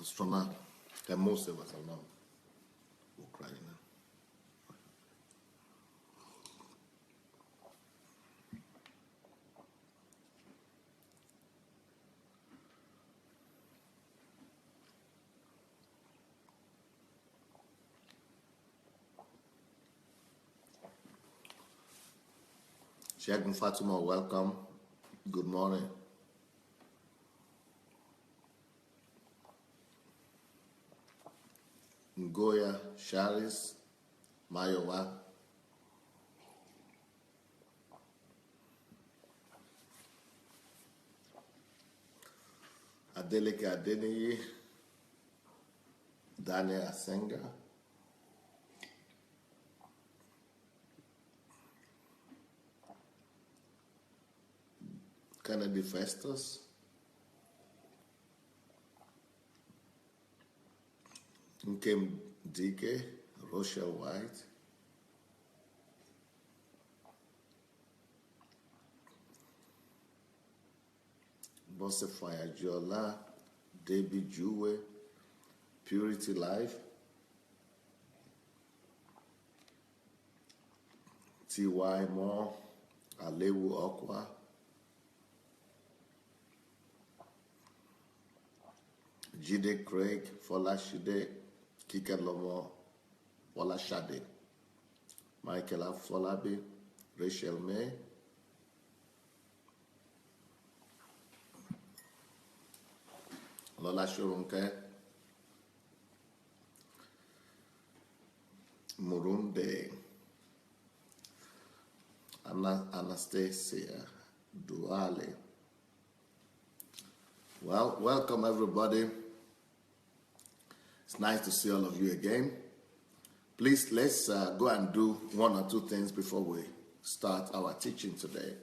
Strona que most of us are now Ukraine. Sheikh Fatima, welcome. Good morning. Ngoya, Sharis, Mayowa. Adeleke Adeniyi, Daniel Asenga. Kennedy Festus. Nkem Dike, Rochelle White. Bosse Fayajola, Debbie Juwe, Purity Life, T.Y. Moore, Alewu Okwa, Jide Craig, Folashide, Kike Lomo, Folashade, Michael Afolabi, Rachel May, Lola Shurunke, Murunde, Anastasia Duale. Well, welcome everybody. It's nice to see all of you again. Please, let's go and do one or two things before we start our teaching today.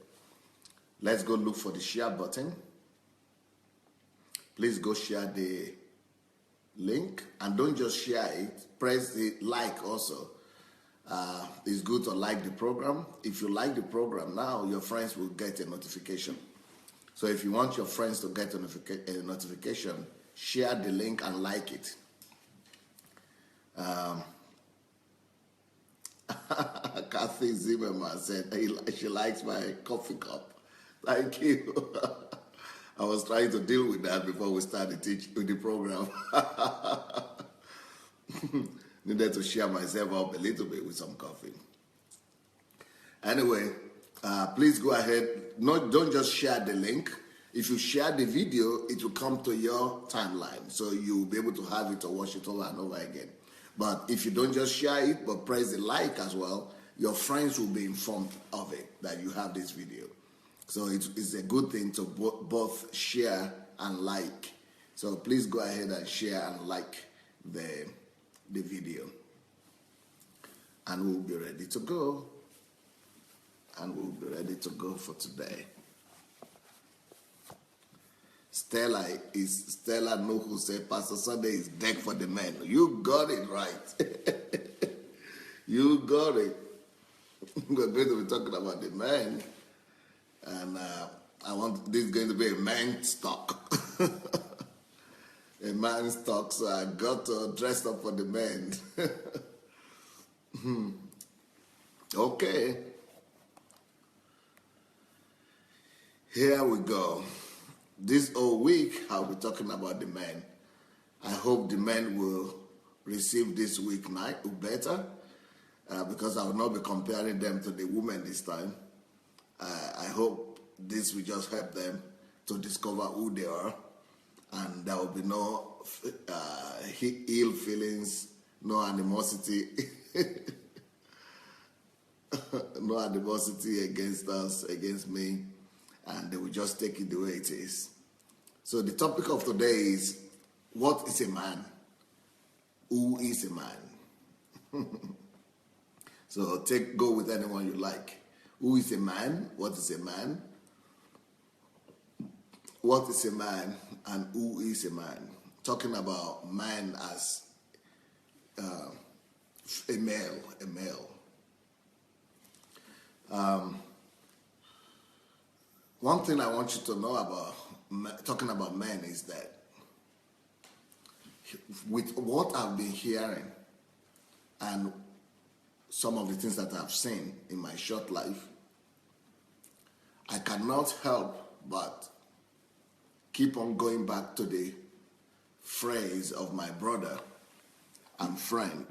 Let's go look for the share button. Please go share the link, and don't just share it, press the like also. It's good to like the program. If you like the program now, your friends will get a notification. So if you want your friends to get a notification, share the link and like it. Kathy Zimmerman said she likes my coffee cup. Thank you. I was trying to deal with that before we started with the program. Needed to share myself up a little bit with some coffee. Anyway, please go ahead. Don't just share the link. If you share the video, it will come to your timeline. So you'll be able to have it or watch it over and over again. But if you don't just share it, but press the like as well, your friends will be informed of it, that you have this video. So it's a good thing to both share and like. So please go ahead and share and like the video. And we'll be ready to go. And we'll be ready to go for today. Stella Nuhu said, Pastor Sunday is deck for the men. You got it right. You got it. We're going to be talking about the men. And this is going to be a man's talk. A man's talk, so I got to dress up for the men. Okay. Here we go. This whole week, I'll be talking about the men. I hope the men will receive this week better, because I will not be comparing them to the women this time. I hope this will just help them to discover who they are, and there will be no ill feelings, no animosity, no animosity against us, against me, and they will just take it the way it is. So the topic of today is, what is a man? Who is a man? So go with anyone you like. Who is a man? What is a man? What is a man and who is a man? Talking about man as a male. One thing I want you to know about talking about men is that with what I've been hearing and some of the things that I've seen in my short life, I cannot help but keep on going back to the phrase of my brother and friend,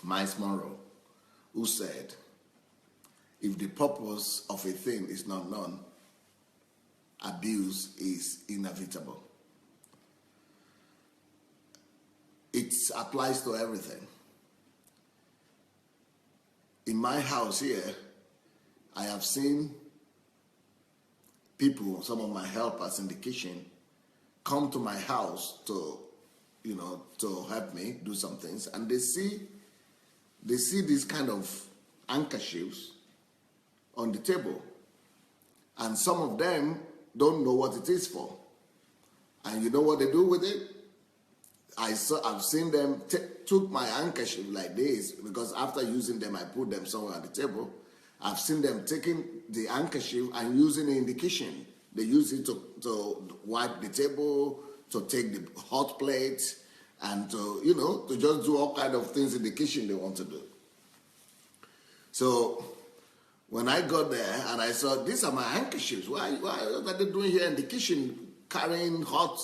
Miles Monroe, who said, if the purpose of a thing is not known, abuse is inevitable. It applies to everything. In my house here, I have seen people, some of my helpers in the kitchen, come to my house to help me do some things, and they see these kind of handkerchiefs on the table, and some of them don't know what it is for. And you know what they do with it? I've seen them took my handkerchief like this, because after using them, I put them somewhere on the table. I've seen them taking the handkerchief and using it in the kitchen. They use it to wipe the table, to take the hot plates, and to just do all kind of things in the kitchen they want to do. So when I got there and I saw, these are my handkerchiefs. Why are they doing here in the kitchen, carrying hot,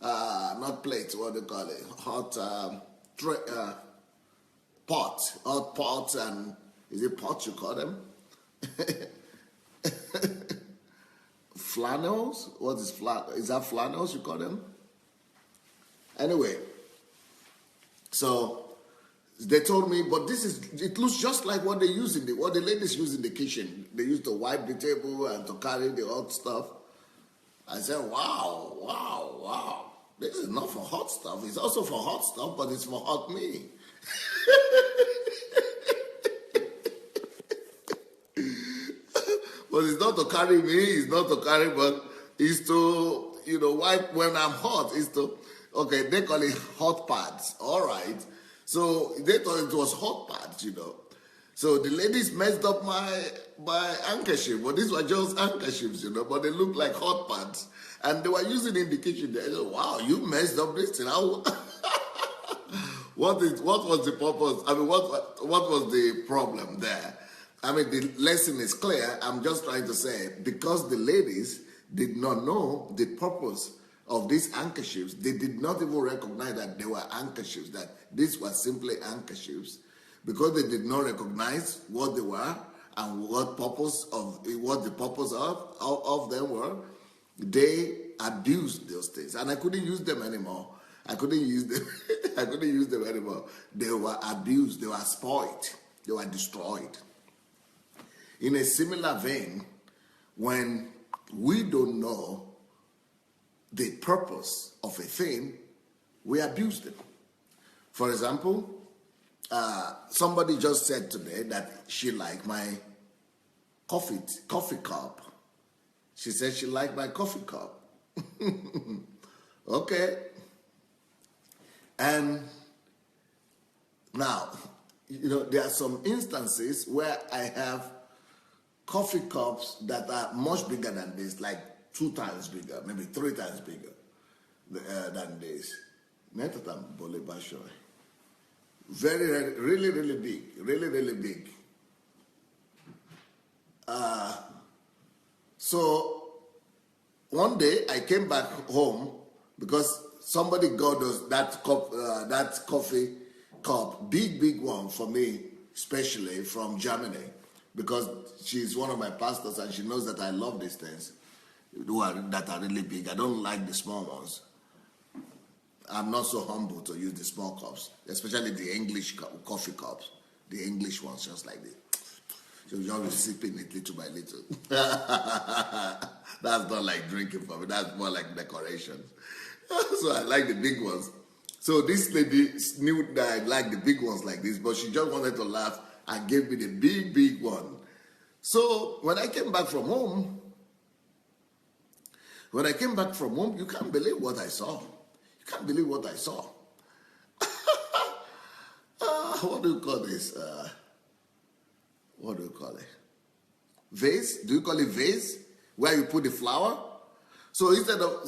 not plates, what do they call it? Hot hot pots, and is it pots you call them? Flannels? What is flannel? Is that flannels you call them? Anyway, so they told me, but it looks just like what they use what the ladies use in the kitchen. They used to wipe the table and to carry the hot stuff. I said, wow. This is not for hot stuff. It's also for hot stuff, but it's for hot me. But it's not to carry me, it's not to carry, but it's to, wipe when I'm hot. It's to, okay, they call it hot pads. All right. So they thought it was hot pads, So the ladies messed up my handkerchief. But these were just handkerchiefs, but they look like hot pads. And they were using it in the kitchen. They said, wow, you messed up this thing. What was the purpose? I mean, what was the problem there? I mean, the lesson is clear. I'm just trying to say, because the ladies did not know the purpose of these handkerchiefs, they did not even recognize that they were handkerchiefs, that these were simply handkerchiefs, because they did not recognize what they were and what the purpose of them were. They abused those things, and I couldn't use them anymore. I couldn't use them anymore. They were abused. They were spoiled. They were destroyed. In a similar vein, when we don't know the purpose of a thing, we abuse it. For example, somebody just said today that she liked my coffee cup. She said she liked my coffee cup. Okay. And now, there are some instances where I have coffee cups that are much bigger than this, like 2 times bigger, maybe 3 times bigger than this. Very, really, really big, really, really big. So one day I came back home because somebody got that coffee cup, big one for me, especially from Germany, because she's one of my pastors and she knows that I love these things that are really big. I don't like the small ones. I'm not so humble to use the small cups, especially the English coffee cups, the English ones, just like this. So you're always sipping it little by little. That's not like drinking for me. That's more like decoration. So I like the big ones. So this lady knew that I like the big ones like this, but she just wanted to laugh and gave me the big one. So when I came back from home, you can't believe what I saw. You can't believe what I saw. What do you call this? What do you call it? Vase? Do you call it vase? Where you put the flower? So instead of,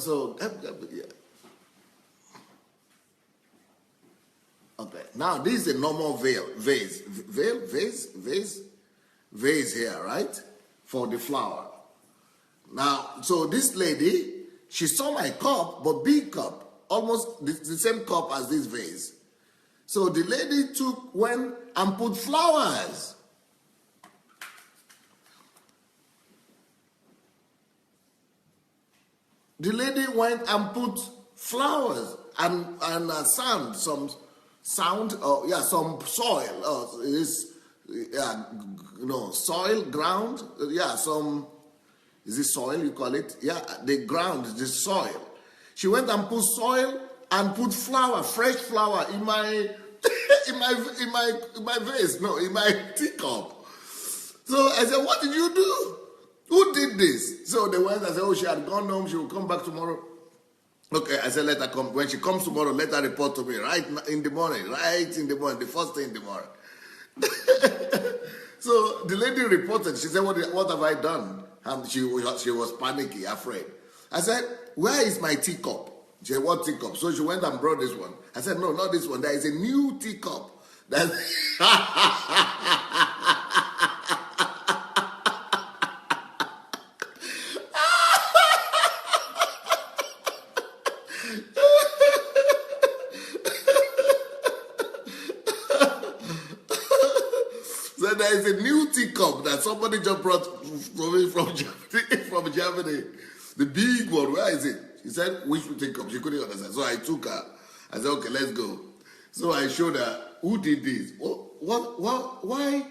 Okay. Now this is a normal vase here, right? For the flower. Now, so this lady, she saw my cup, but big cup, almost the same cup as this vase. So the lady went and put flowers. The lady went and put flowers and sand, some soil. Soil, ground. Is it soil you call it? Yeah, the ground, the soil. She went and put soil and put flower, fresh flower in my in my vase, no, in my teacup. So I said, what did you do? Who did this? So they went and said, oh, she had gone home, she will come back tomorrow. Okay, I said, let her come. When she comes tomorrow, let her report to me right in the morning, the first thing in the morning. So the lady reported, she said, what have I done? And she was panicky, afraid. I said, where is my teacup? She said, what teacup? So she went and brought this one. I said, no, not this one. There is a new teacup. So there is a new teacup that somebody just brought from Germany. The big one, where is it? She said, which teacup? She couldn't understand. So I took her. I said, okay, let's go. So I showed her, who did this? Why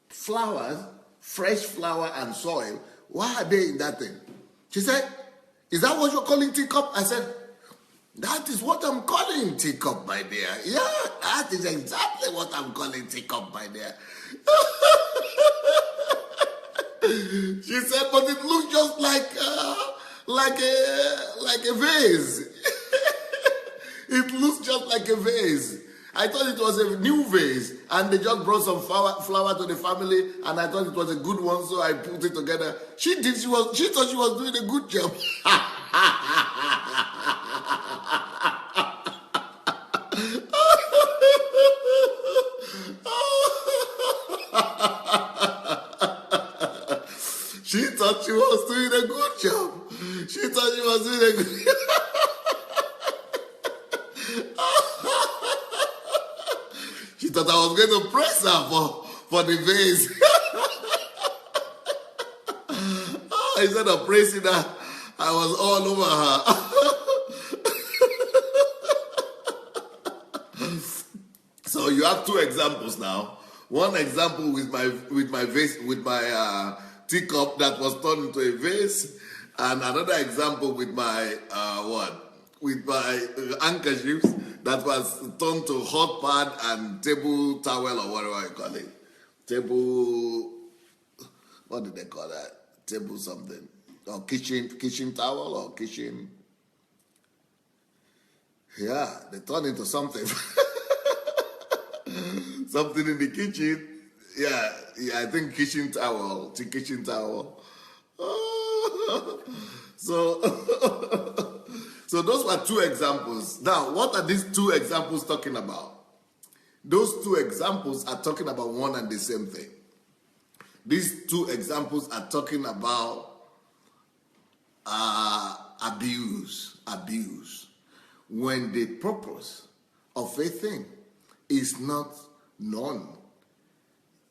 flowers, fresh flower and soil, why are they in that thing? She said, is that what you're calling teacup? I said, that is what I'm calling teacup, my dear. Yeah, that is exactly what I'm calling teacup, my dear. She said, but it looks just like a vase. It looks just like a vase. I thought it was a new vase, and they just brought some flower to the family, and I thought it was a good one, so I put it together. She thought she was doing a good job. She thought she was doing a good job. She thought she was doing a good job. She thought I was going to press her for the vase. Instead of pressing her, I was all over her. So you have two examples now. One example with my vase, with my teacup that was turned into a vase, and another example with my with my handkerchiefs that was turned to hot pad and table towel, or whatever you call it. Table, what did they call that? Table something, or kitchen towel, or kitchen. Yeah, they turned into something. Something in the kitchen. Yeah, I think kitchen towel. So those were two examples. Now, what are these two examples talking about? Those two examples are talking about one and the same thing. These two examples are talking about abuse. When the purpose of a thing is not known,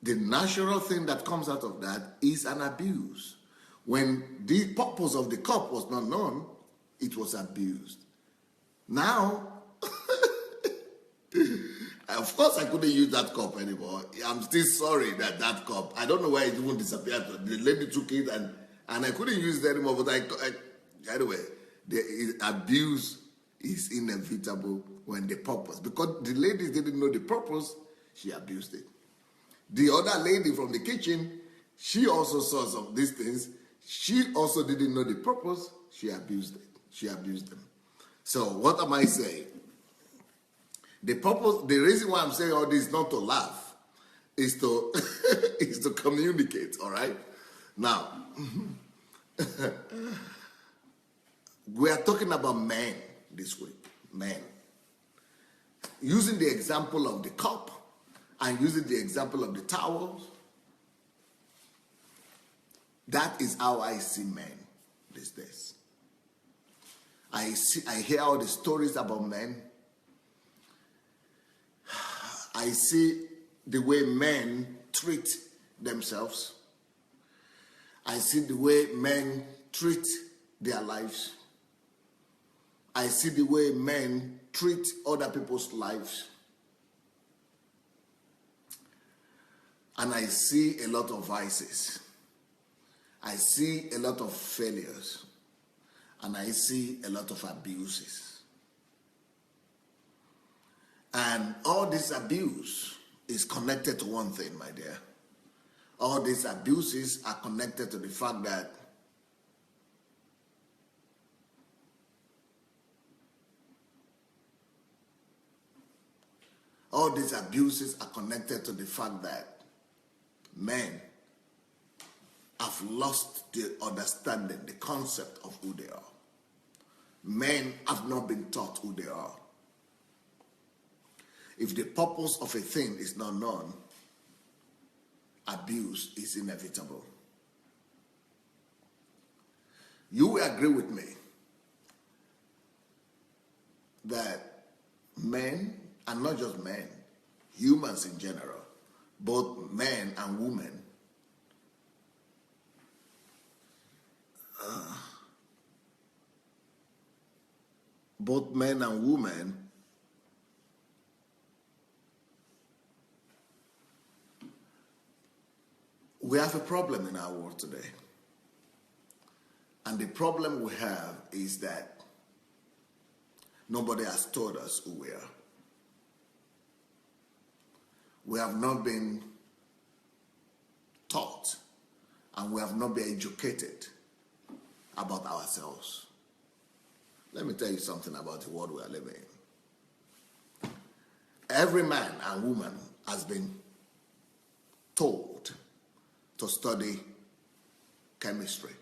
the natural thing that comes out of that is an abuse. When the purpose of the cup was not known, it was abused. Now, of course I couldn't use that cup anymore. I'm still sorry that cup, I don't know why it even disappeared. The lady took it and I couldn't use it anymore, but anyway, the abuse is inevitable when the purpose, because the ladies didn't know the purpose, she abused it. The other lady from the kitchen, she also saw some of these things. She also didn't know the purpose. She abused it. She abused them. So what am I saying? The purpose, the reason why I'm saying all this is not to laugh, is to is to communicate. All right. Now, we are talking about men this week. Men. using the example of the cup and using the example of the towels, that is how I see men these days. I hear all the stories about men. I see the way men treat themselves. I see the way men treat their lives. I see the way men treat other people's lives. And I see a lot of vices. I see a lot of failures. And I see a lot of abuses. And all this abuse is connected to one thing, my dear. All these abuses are connected to the fact that men have lost the understanding, the concept of who they are. Men have not been taught who they are. If the purpose of a thing is not known, abuse is inevitable. You will agree with me that men, and not just men, humans in general, both men and women, we have a problem in our world today. And the problem we have is that nobody has told us who we are. We have not been taught and we have not been educated about ourselves. Let me tell you something about the world we are living in. Every man and woman has been told to study chemistry,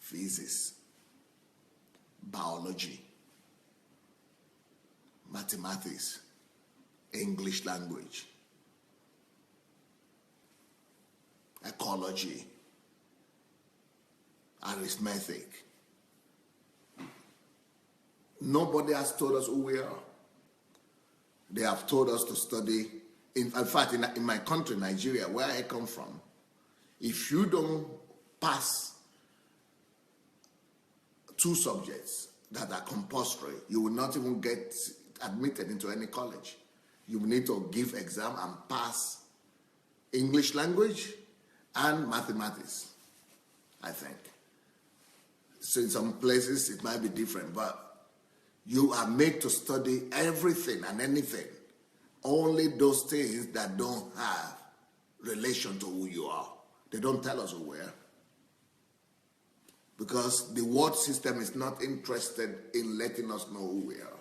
physics, biology, mathematics, English language, ecology, arithmetic. Nobody has told us who we are. They have told us to study. In fact, in my country, Nigeria, where I come from, if you don't pass 2 subjects that are compulsory, you will not even get admitted into any college. You need to give exam and pass English language and mathematics, I think. So in some places it might be different, but you are made to study everything and anything, only those things that don't have relation to who you are. They don't tell us who we are. Because the world system is not interested in letting us know who we are.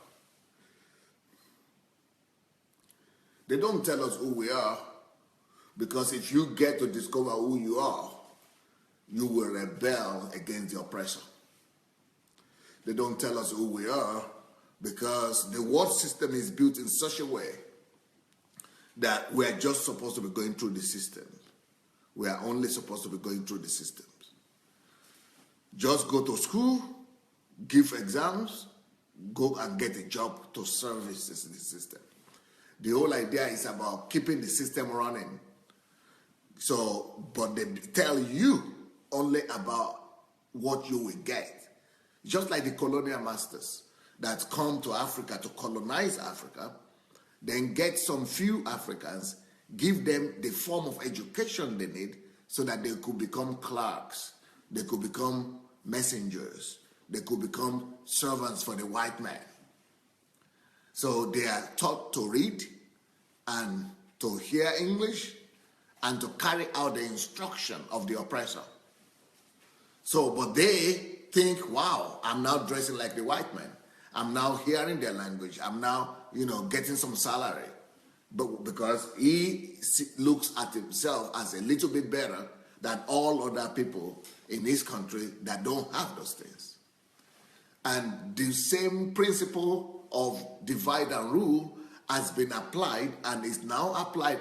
They don't tell us who we are because if you get to discover who you are, you will rebel against the oppressor. They don't tell us who we are because the world system is built in such a way that we are just supposed to be going through the system. We are only supposed to be going through the systems. Just go to school, give exams, go and get a job to service the system. The whole idea is about keeping the system running. So, but they tell you only about what you will get. Just like the colonial masters that come to Africa to colonize Africa, then get some few Africans, give them the form of education they need so that they could become clerks, they could become messengers, they could become servants for the white man. So they are taught to read and to hear English and to carry out the instruction of the oppressor. So, but they think, wow, I'm now dressing like the white man. I'm now hearing their language. I'm now, getting some salary. But because he looks at himself as a little bit better than all other people in his country that don't have those things. And the same principle of divide and rule has been applied and is now applied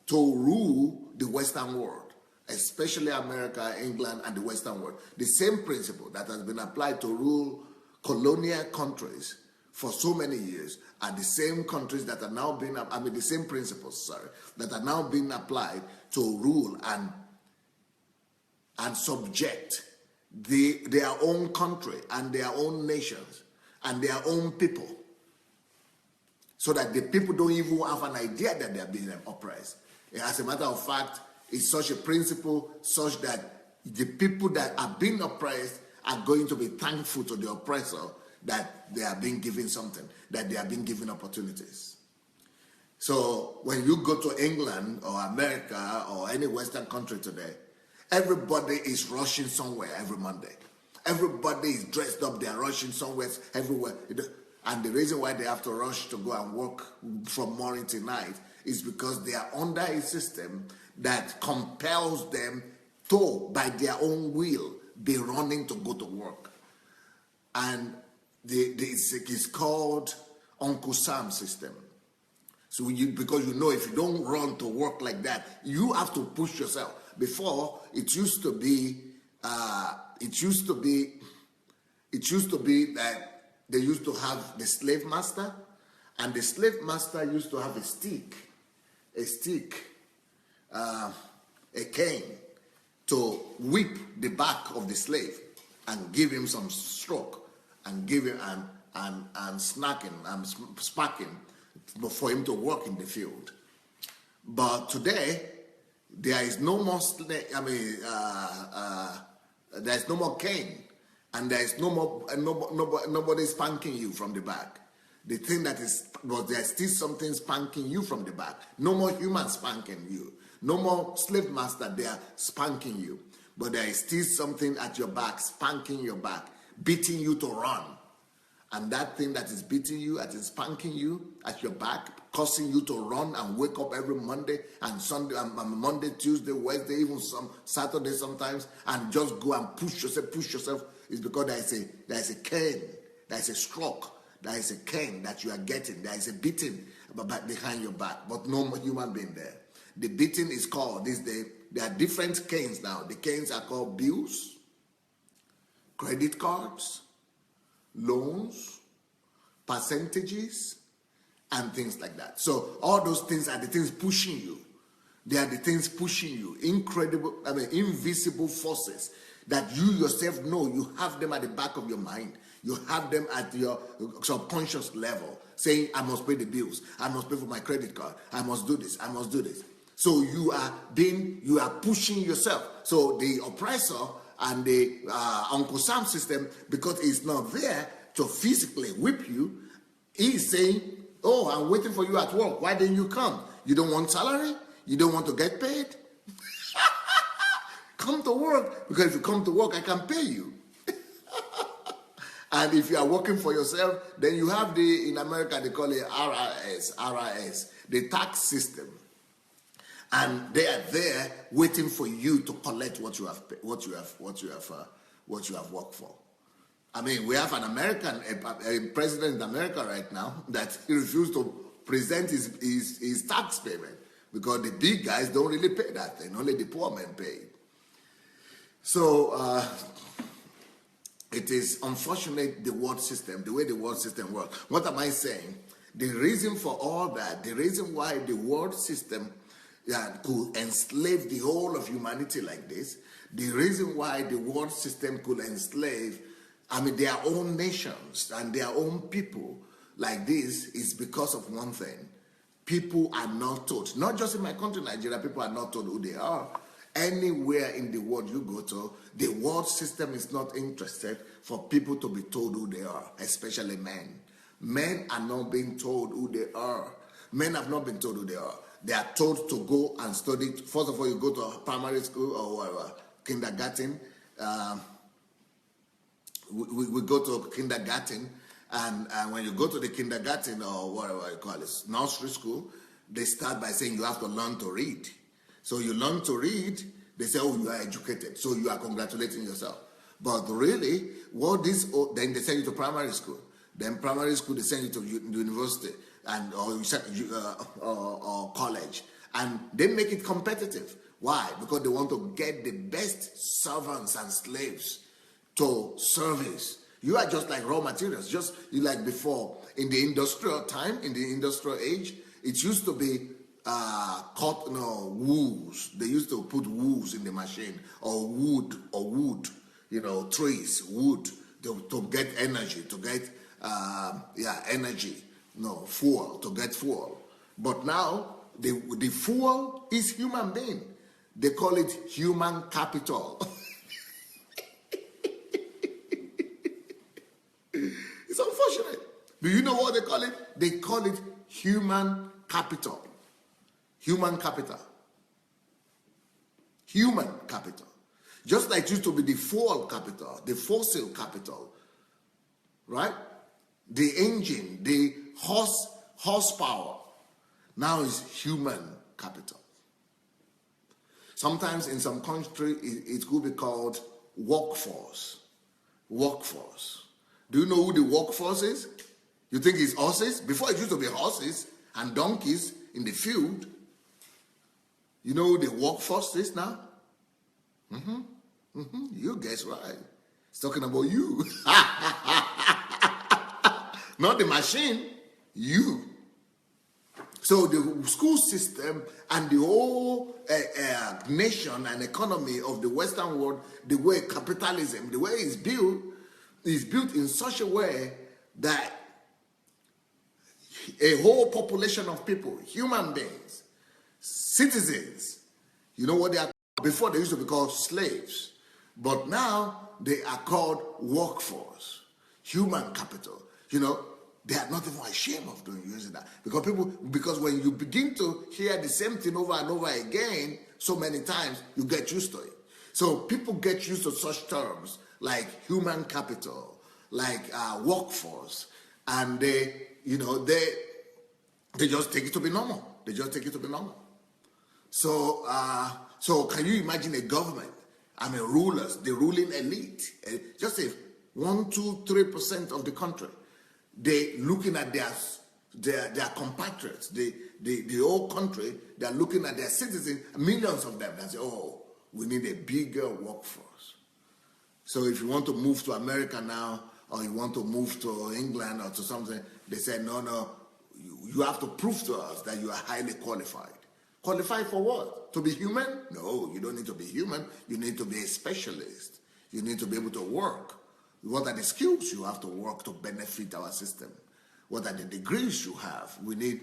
to rule the Western world, especially America, England, and the Western world. The same principle that has been applied to rule colonial countries for so many years are the same countries that are now being, the same principles, that are now being applied to rule and subject their own country and their own nations and their own people, so that the people don't even have an idea that they are being oppressed. As a matter of fact, it's such a principle such that the people that are being oppressed are going to be thankful to the oppressor that they are being given something, that they are being given opportunities. So when you go to England or America or any Western country today, everybody is rushing somewhere every Monday. Everybody is dressed up, they are rushing somewhere everywhere. And the reason why they have to rush to go and work from morning till night is because they are under a system that compels them to, by their own will, be running to go to work. And it's called Uncle Sam system. So because if you don't run to work like that, you have to push yourself. Before, it used to be that they used to have the slave master, and the slave master used to have a cane, to whip the back of the slave and give him some stroke and give him and snacking and sparking for him to work in the field. But today, there is no more there's no more cane, and there is no more nobody spanking you from the back. The thing that is, but there's still something spanking you from the back. No more human spanking you. No more slave master there spanking you. But there is still something at your back, spanking your back, beating you to run. And that thing that is beating you, that is spanking you at your back, causing you to run and wake up every Monday and Sunday, Monday, Tuesday, Wednesday, even some Saturday sometimes, and just go and push yourself, is because there is a cane, there is a stroke, there is a cane that you are getting, there is a beating behind your back, but no human being there. The beating is called, this day, there are different canes now. The canes are called bills, credit cards, loans, percentages, and things like that. So all those things are the things pushing you. They are the things pushing you. Invisible forces that you yourself know. You have them at the back of your mind. You have them at your subconscious level, saying, I must pay the bills. I must pay for my credit card. I must do this. I must do this. So you are pushing yourself. So the oppressor and the Uncle Sam system, because it's not there to physically whip you, he's saying, oh, I'm waiting for you at work. Why didn't you come? You don't want salary? You don't want to get paid? Come to work, because if you come to work, I can pay you. And if you are working for yourself, then you have in America, they call it RIS, the tax system. And they are there waiting for you to collect what you have worked for. I mean, we have a president in America right now that he refused to present his tax payment because the big guys don't really pay that thing. Only the poor men pay. So it is unfortunate, the way the world system works. What am I saying? The reason for all that, the reason why the world system could enslave the whole of humanity like this, the reason why the world system could enslave their own nations and their own people like this is because of one thing. People are not taught, not just in my country, Nigeria, people are not told who they are. Anywhere in the world you go to, the world system is not interested for people to be told who they are, especially men. Men are not being told who they are. Men have not been told who they are. They are told to go and study. First of all, you go to primary school or kindergarten. We go to kindergarten, and when you go to the kindergarten or whatever you call it, nursery school, they start by saying you have to learn to read. So you learn to read, they say, oh, you are educated, so you are congratulating yourself. But really, then they send you to primary school. Then primary school, they send you to university and or college, and they make it competitive. Why? Because they want to get the best servants and slaves to service. You are just like raw materials, just like before in the industrial time, in the industrial age. It used to be cotton or wools. They used to put wools in the machine, or wood, trees, wood to get energy, to get energy, fuel, to get fuel. But now the fuel is human being. They call it human capital. It's unfortunate. Do you know what they call it? They call it human capital. Human capital. Human capital. Just like it used to be the fuel capital, the fossil capital, right? The engine, the horsepower. Now is human capital. Sometimes in some country, it could be called workforce. Workforce. Do you know who the workforce is? You think it's horses? Before it used to be horses and donkeys in the field. You know who the workforce is now? You guess right. It's talking about you. Not the machine, you. So the school system and the whole nation and economy of the Western world, the way capitalism, the way it's built in such a way that a whole population of people, human beings, citizens, you know what they are called? Before they used to be called slaves, but now they are called workforce, human capital. They are not even ashamed of using that, because when you begin to hear the same thing over and over again so many times, you get used to it. So people get used to such terms like human capital, like workforce, and they just take it to be normal. They just take it to be normal. So can you imagine a government? Rulers, the ruling elite, just say 1%, 2%, 3% of the country. They looking at their compatriots, the whole country. They're looking at their citizens, millions of them, and say, "Oh, we need a bigger workforce." So if you want to move to America now, or you want to move to England or to something, they say, "No, you have to prove to us that you are highly qualified." Qualified for what? To be human? No, you don't need to be human. You need to be a specialist. You need to be able to work. What are the skills you have to work to benefit our system? What are the degrees you have? We need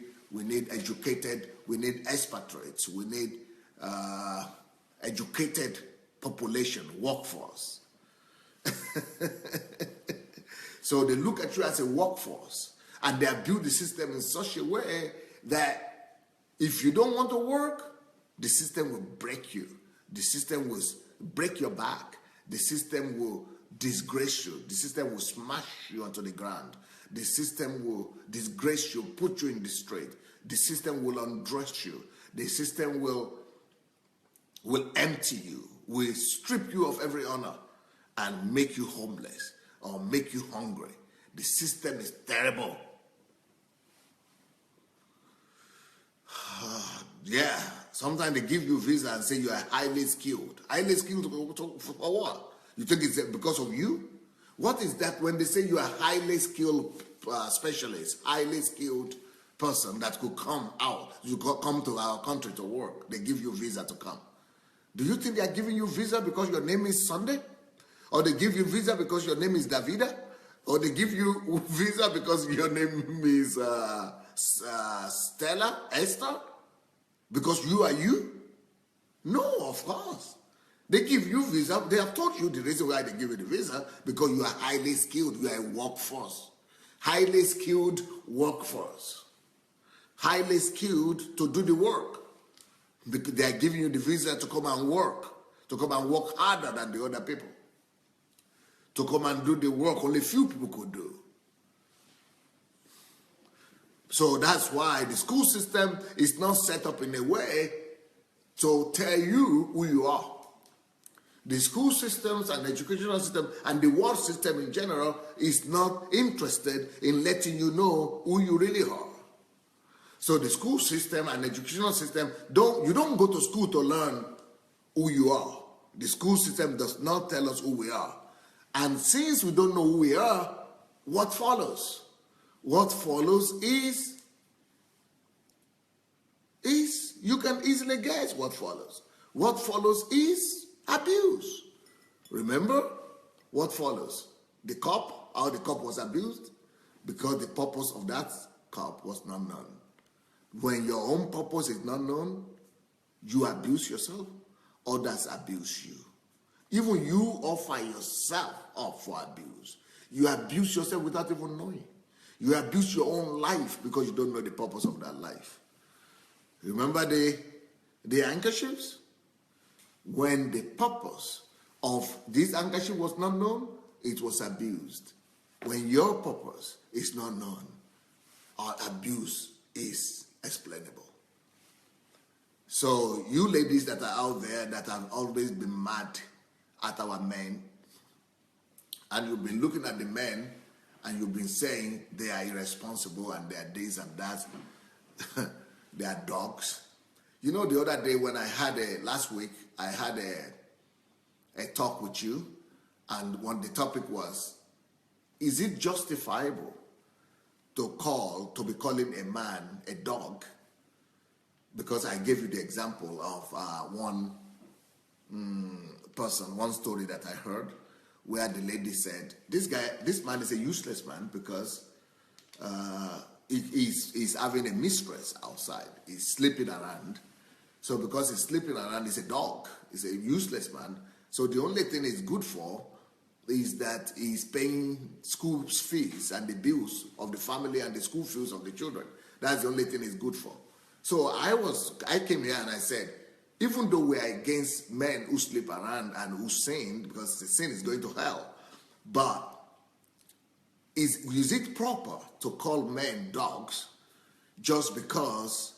educated, we need expatriates, we need educated population, workforce. So they look at you as a workforce, and they have built the system in such a way that if you don't want to work, the system will break you. The system will break your back. The system will disgrace you. The system will smash you onto the ground. The system will disgrace you, put you in the street. The system will undress you. The system will empty you, will strip you of every honor and make you homeless or make you hungry. The system is terrible. Yeah, sometimes they give you visa and say you are highly skilled. Highly skilled for what? You think it's because of you? What is that when they say you are highly skilled specialist, highly skilled person that could come out, you could come to our country to work, they give you visa to come? Do you think they are giving you visa because your name is Sunday? Or they give you visa because your name is Davida? Or they give you visa because your name is Stella, Esther? Because you are you? No, of course. They give you visa. They have told you the reason why they give you the visa, because you are highly skilled. You are a workforce. Highly skilled workforce. Highly skilled to do the work. They are giving you the visa to come and work. To come and work harder than the other people. To come and do the work only few people could do. So that's why the school system is not set up in a way to tell you who you are. The school systems and educational system and the world system in general is not interested in letting you know who you really are. So the school system and educational system, you don't go to school to learn who you are. The school system does not tell us who we are. And since we don't know who we are, what follows? What follows is you can easily guess what follows. What follows is abuse. Remember what follows? The cup, how the cup was abused? Because the purpose of that cup was not known. When your own purpose is not known, you abuse yourself, others abuse you. Even you offer yourself up for abuse. You abuse yourself without even knowing. You abuse your own life because you don't know the purpose of that life. Remember the handkerchiefs? When the purpose of this handkerchief was not known, it was abused. When your purpose is not known, our abuse is explainable. So you ladies that are out there that have always been mad at our men, and you've been looking at the men and you've been saying they are irresponsible and they are this and that, they are dogs. You know, the other day when last week, I had a talk with you, and the topic was, is it justifiable to be calling a man a dog? Because I gave you the example of one story that I heard, where the lady said, this man is a useless man because he's having a mistress outside. He's sleeping around. So because he's sleeping around, he's a dog. He's a useless man. So the only thing he's good for is that he's paying school fees and the bills of the family and the school fees of the children. That's the only thing he's good for. So I came here and I said, even though we are against men who sleep around and who sin, because the sin is going to hell, but is it proper to call men dogs just because,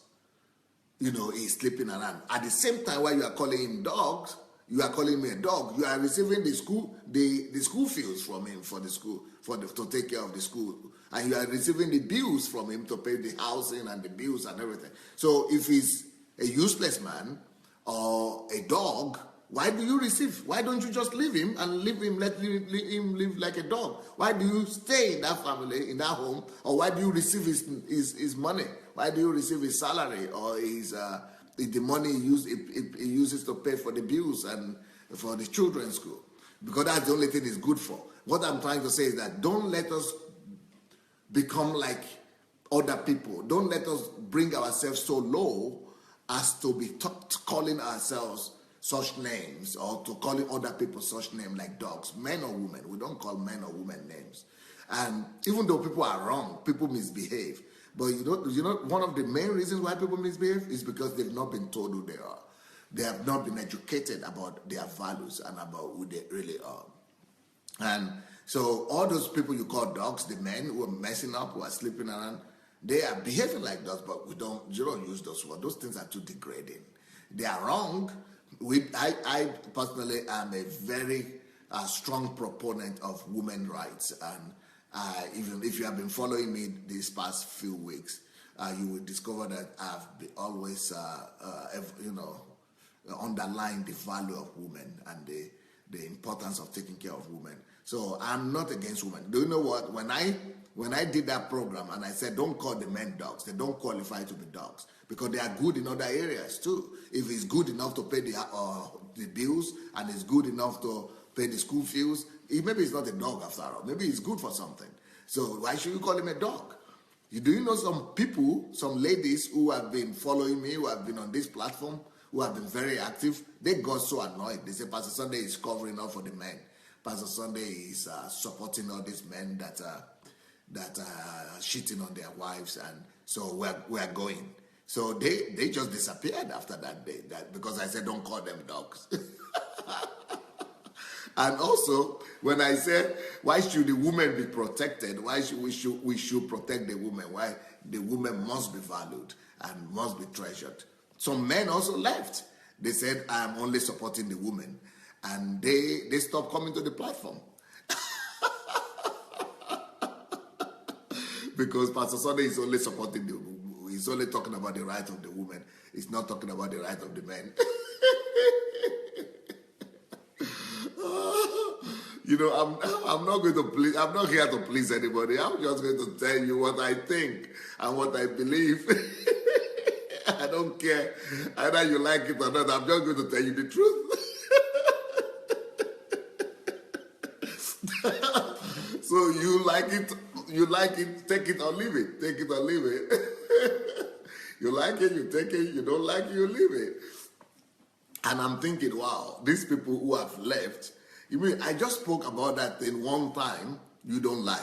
he's sleeping around? At the same time, while you are calling him dogs, you are calling me a dog. You are receiving the school fees from him for the school, to take care of the school, and you are receiving the bills from him to pay the housing and the bills and everything. So if he's a useless man or a dog, why do you receive? Why don't you just leave him and let him live like a dog? Why do you stay in that family, in that home, or why do you receive his money? Why do you receive his salary or the money he uses to pay for the bills and for the children's school? Because that's the only thing he's good for. What I'm trying to say is that don't let us become like other people. Don't let us bring ourselves so low as to be calling ourselves such names, or to calling other people such names like dogs, men or women. We don't call men or women names. And even though people are wrong, people misbehave. But you know, one of the main reasons why people misbehave is because they've not been told who they are. They have not been educated about their values and about who they really are. And so all those people you call dogs, the men who are messing up, who are sleeping around, they are behaving like dogs, but you don't use those words. Those things are too degrading. They are wrong. I personally am a very strong proponent of women's rights, and even if you have been following me these past few weeks, you will discover that I've always underlined the value of women and the importance of taking care of women. So I'm not against women. Do you know what? When I did that program and I said, don't call the men dogs, they don't qualify to be dogs because they are good in other areas too. If he's good enough to pay the bills and he's good enough to pay the school fees, maybe he's not a dog after all. Maybe he's good for something. So why should you call him a dog? Do you know some people, some ladies who have been following me, who have been on this platform, who have been very active, they got so annoyed. They say, Pastor Sunday is covering up for the men. Pastor Sunday is supporting all these men that are cheating on their wives, and so we're going. So they just disappeared after that day, because I said don't call them dogs. And also, when I said why should the woman be protected, why should we should protect the woman, why the woman must be valued and must be treasured. Some men also left. They said I'm only supporting the woman. and they stop coming to the platform. Because Pastor Sunday is only supporting he's only talking about the right of the woman. He's not talking about the right of the men. You know, I'm not going to please. I'm not here to please anybody. I'm just going to tell you what I think and what I believe. I don't care either you like it or not. I'm just going to tell you the truth. So you like it, take it or leave it. Take it or leave it. You like it, you take it. You don't like it, you leave it. And I'm thinking, wow, these people who have left, you mean I just spoke about that thing one time you don't like.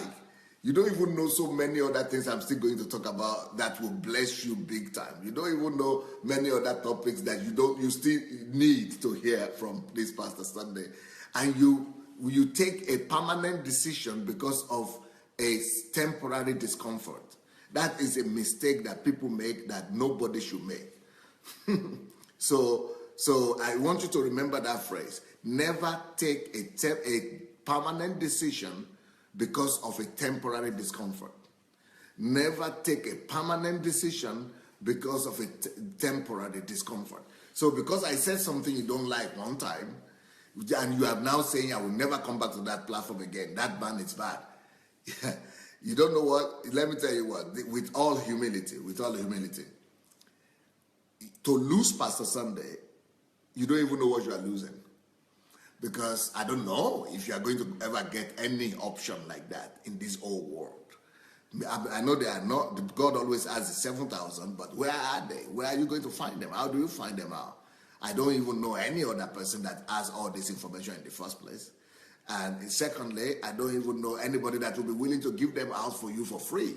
You don't even know so many other things I'm still going to talk about that will bless you big time. You don't even know many other topics that you still need to hear from this Pastor Sunday. And you take a permanent decision because of a temporary discomfort. That is a mistake that people make that nobody should make. So I want you to remember that phrase. Never take a permanent decision because of a temporary discomfort. Never take a permanent decision because of a temporary discomfort. So because I said something you don't like one time, and you are now saying, I will never come back to that platform again, that man is bad. You don't know what? Let me tell you what, with all humility, to lose Pastor Sunday, you don't even know what you are losing. Because I don't know if you are going to ever get any option like that in this old world. I know they are not. God always has the 7,000, but where are they? Where are you going to find them? How do you find them out? I don't even know any other person that has all this information in the first place. And secondly, I don't even know anybody that will be willing to give them out for you for free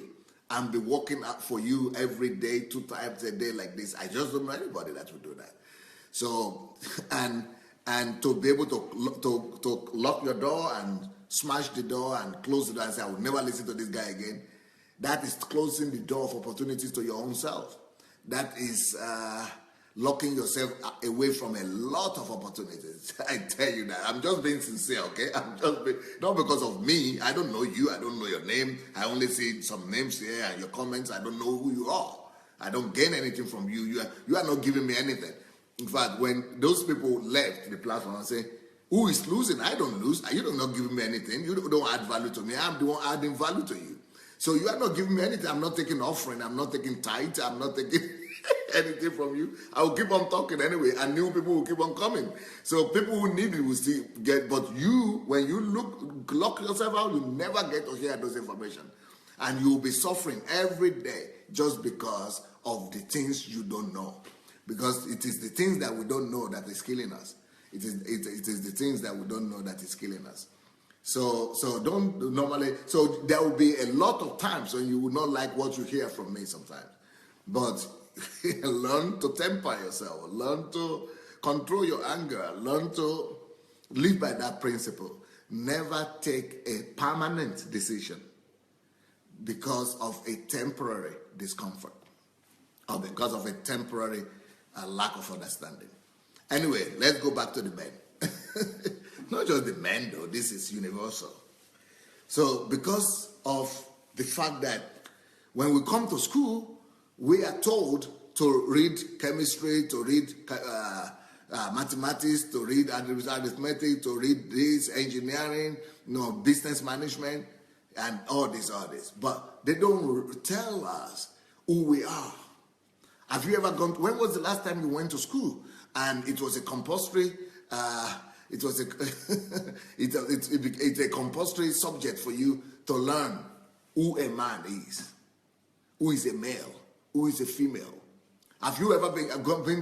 and be working out for you every day, 2 times a day like this. I just don't know anybody that will do that. So, and to be able to lock your door and smash the door and close the door and say, I will never listen to this guy again, that is closing the door of opportunities to your own self. That is locking yourself away from a lot of opportunities. I tell you that. I'm just being sincere, okay? Not because of me. I don't know you. I don't know your name. I only see some names here and your comments. I don't know who you are. I don't gain anything from you. You are not giving me anything. In fact, when those people left the platform and say, who is losing? I don't lose. You are not giving me anything. You don't add value to me. I'm the one adding value to you. So you are not giving me anything. I'm not taking offering. I'm not taking tithe. I'm not taking anything from you. I will keep on talking anyway, and new people will keep on coming. So people who need it will still get, but you, when you lock yourself out, you never get to hear those information. And you will be suffering every day just because of the things you don't know. Because it is the things that we don't know that is killing us. It is the things that we don't know that is killing us. So there will be a lot of times when you will not like what you hear from me sometimes. But learn to temper yourself. Learn to control your anger. Learn to live by that principle. Never take a permanent decision because of a temporary discomfort or because of a temporary lack of understanding. Anyway, let's go back to the men. Not just the men, though. This is universal. So because of the fact that when we come to school, we are told to read chemistry, to read mathematics, to read arithmetic, to read this, engineering, business management, and all this. But they don't tell us who we are. Have you ever gone? When was the last time you went to school and it was a compulsory? It's a compulsory subject for you to learn who a man is, who is a male, who is a female. Have you ever been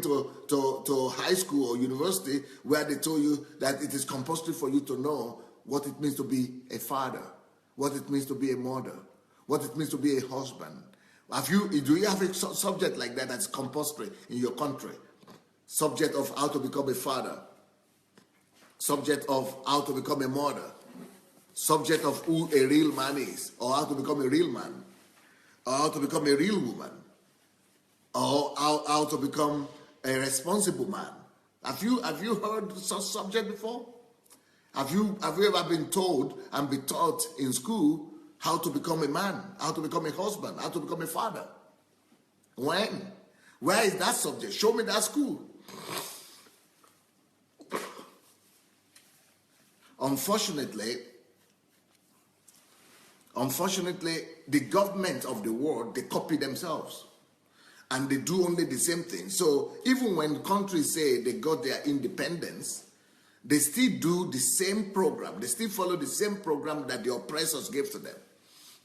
to high school or university where they told you that it is compulsory for you to know what it means to be a father, what it means to be a mother, what it means to be a husband? Do you have a subject like that that's compulsory in your country? Subject of how to become a father, subject of how to become a mother, subject of who a real man is, or how to become a real man, or how to become a real woman, or how to become a responsible man. Have you heard such subject before? Have you ever been told and be taught in school how to become a man, how to become a husband, how to become a father? When? Where is that subject? Show me that school. Unfortunately, the government of the world, they copy themselves. And they do only the same thing. So even when countries say they got their independence, they still do the same program. They still follow the same program that the oppressors gave to them.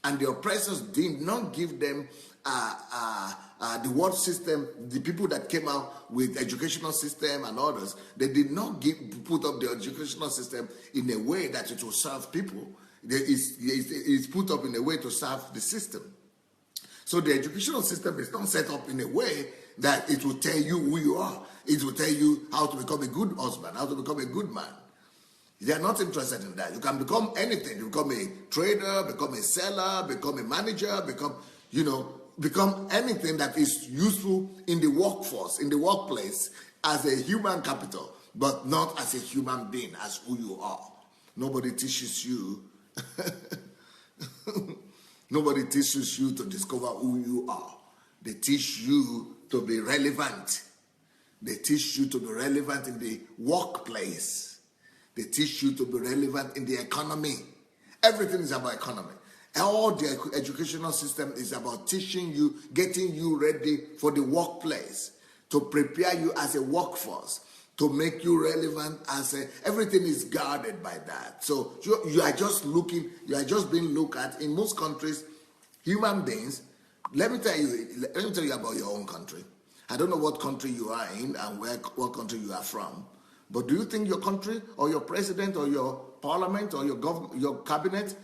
And the oppressors did not give them the world system, the people that came out with educational system and others, they did not put up the educational system in a way that it will serve people. It's put up in a way to serve the system. So the educational system is not set up in a way that it will tell you who you are. It will tell you how to become a good husband, how to become a good man. They are not interested in that. You can become anything. You become a trader, become a seller, become a manager, become anything that is useful in the workforce, in the workplace, as a human capital, but not as a human being, as who you are. Nobody teaches you. Nobody teaches you to discover who you are. They teach you to be relevant. They teach you to be relevant in the workplace. They teach you to be relevant in the economy. Everything is about economy. All the educational system is about teaching you, getting you ready for the workplace, to prepare you as a workforce, to make you relevant everything is guarded by that. So you are just being looked at. In most countries, human beings, let me tell you about your own country. I don't know what country you are in and what country you are from, but do you think your country or your president or your parliament or your cabinet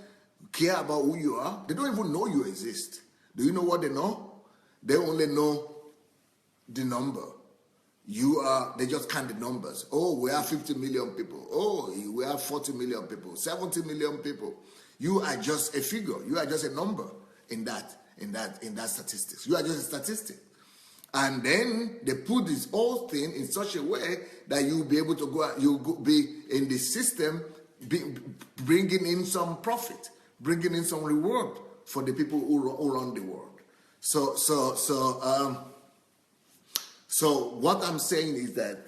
care about who you are? They don't even know you exist. Do you know what they know? They only know the number. They just count the numbers. Oh, we have 50 million people. Oh, we have 40 million people, 70 million people. You are just a figure. You are just a number in that statistics. You are just a statistic. And then they put this whole thing in such a way that you'll be able to be in the system, bringing in some profit, bringing in some reward for the people who run the world. So what I'm saying is that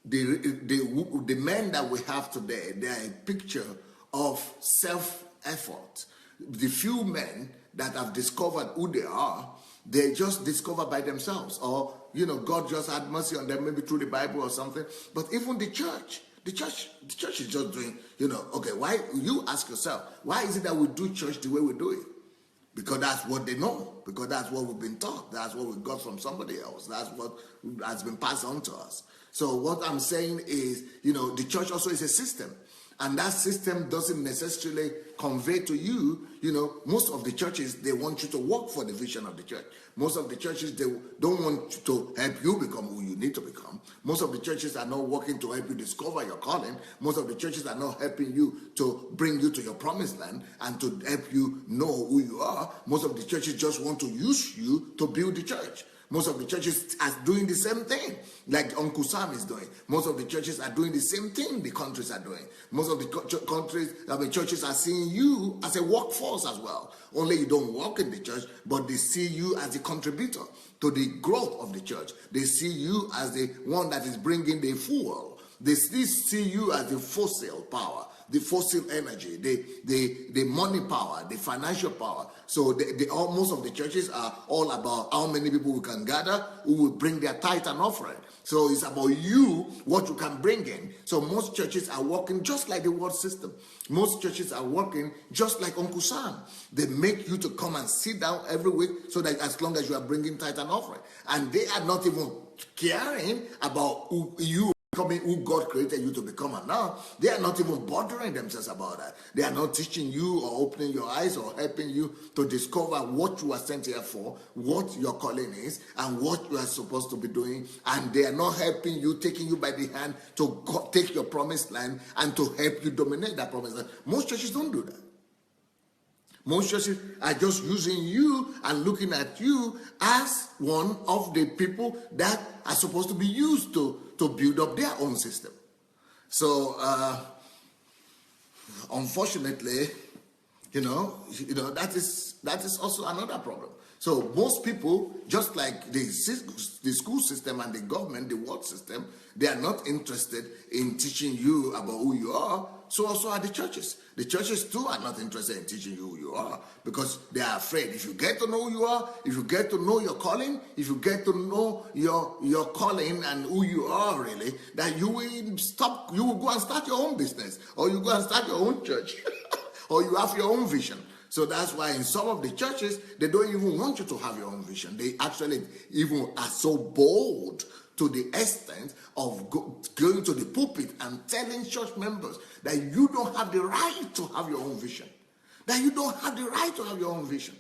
the men that we have today, they are a picture of self-effort. The few men that have discovered who they are, they just discover by themselves, or God just had mercy on them, maybe through the Bible or something. But even the church is just doing, okay, why, you ask yourself, why is it that we do church the way we do it? Because that's what they know, because that's what we've been taught, that's what we got from somebody else, that's what has been passed on to us. So what I'm saying is, the church also is a system. And that system doesn't necessarily convey to you, most of the churches, they want you to work for the vision of the church. Most of the churches, they don't want to help you become who you need to become. Most of the churches are not working to help you discover your calling. Most of the churches are not helping you to bring you to your promised land and to help you know who you are. Most of the churches just want to use you to build the church. Most of the churches are doing the same thing, like Uncle Sam is doing. Most of the churches are doing the same thing the countries are doing. Most of the churches are seeing you as a workforce as well. Only you don't work in the church, but they see you as a contributor to the growth of the church. They see you as the one that is bringing the fuel. They still see you as the fossil power, the fossil energy, the money power, the financial power. So most of the churches are all about how many people we can gather who will bring their tithe and offering. So it's about you, what you can bring in. So most churches are working just like the world system. Most churches are working just like Uncle Sam. They make you to come and sit down every week so that as long as you are bringing tithe and offering. And they are not even caring about becoming who God created you to become. And now they are not even bothering themselves about that. They are not teaching you or opening your eyes or helping you to discover what you are sent here for, what your calling is, and what you are supposed to be doing. And they are not helping you, taking you by the hand to take your promised land and to help you dominate that promised land. Most churches don't do that. Most churches are just using you and looking at you as one of the people that are supposed to be used to build up their own system. So Unfortunately, that is also another problem. So most people, just like the school system and the government, the world system, they are not interested in teaching you about who you are. So also are the churches. The churches too are not interested in teaching you who you are, because they are afraid if you get to know who you are, if you get to know your calling, if you get to know your calling and who you are really, that you will go and start your own business, or you go and start your own church. Or you have your own vision. So that's why in some of the churches, they don't even want you to have your own vision. They actually even are so bold to the extent of going to the pulpit and telling church members that you don't have the right to have your own vision. That you don't have the right to have your own vision.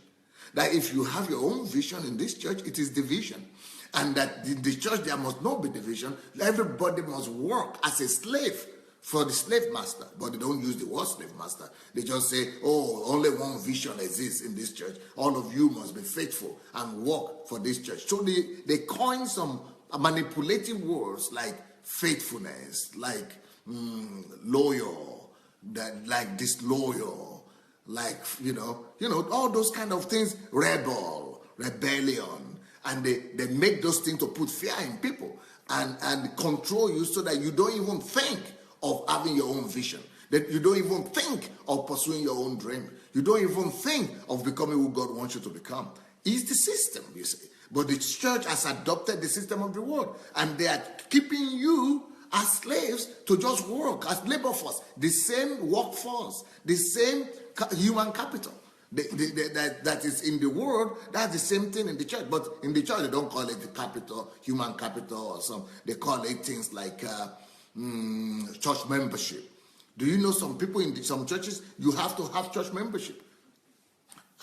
That if you have your own vision in this church, it is division. And that in the church, there must not be division. Everybody must work as a slave for the slave master. But they don't use the word slave master. They just say, oh, only one vision exists in this church. All of you must be faithful and work for this church. So they coin some manipulative words like faithfulness, like loyal, like disloyal, like, all those kind of things, rebellion. And they make those things to put fear in people and control you so that you don't even think of having your own vision. That you don't even think of pursuing your own dream. You don't even think of becoming who God wants you to become. It's the system, you see. But the church has adopted the system of the world. And they are keeping you as slaves to just work, as labor force. The same workforce, the same human capital that is in the world, that's the same thing in the church. But in the church, they don't call it the capital, human capital or some. They call it things like church membership. Do you know some people in some churches, you have to have church membership?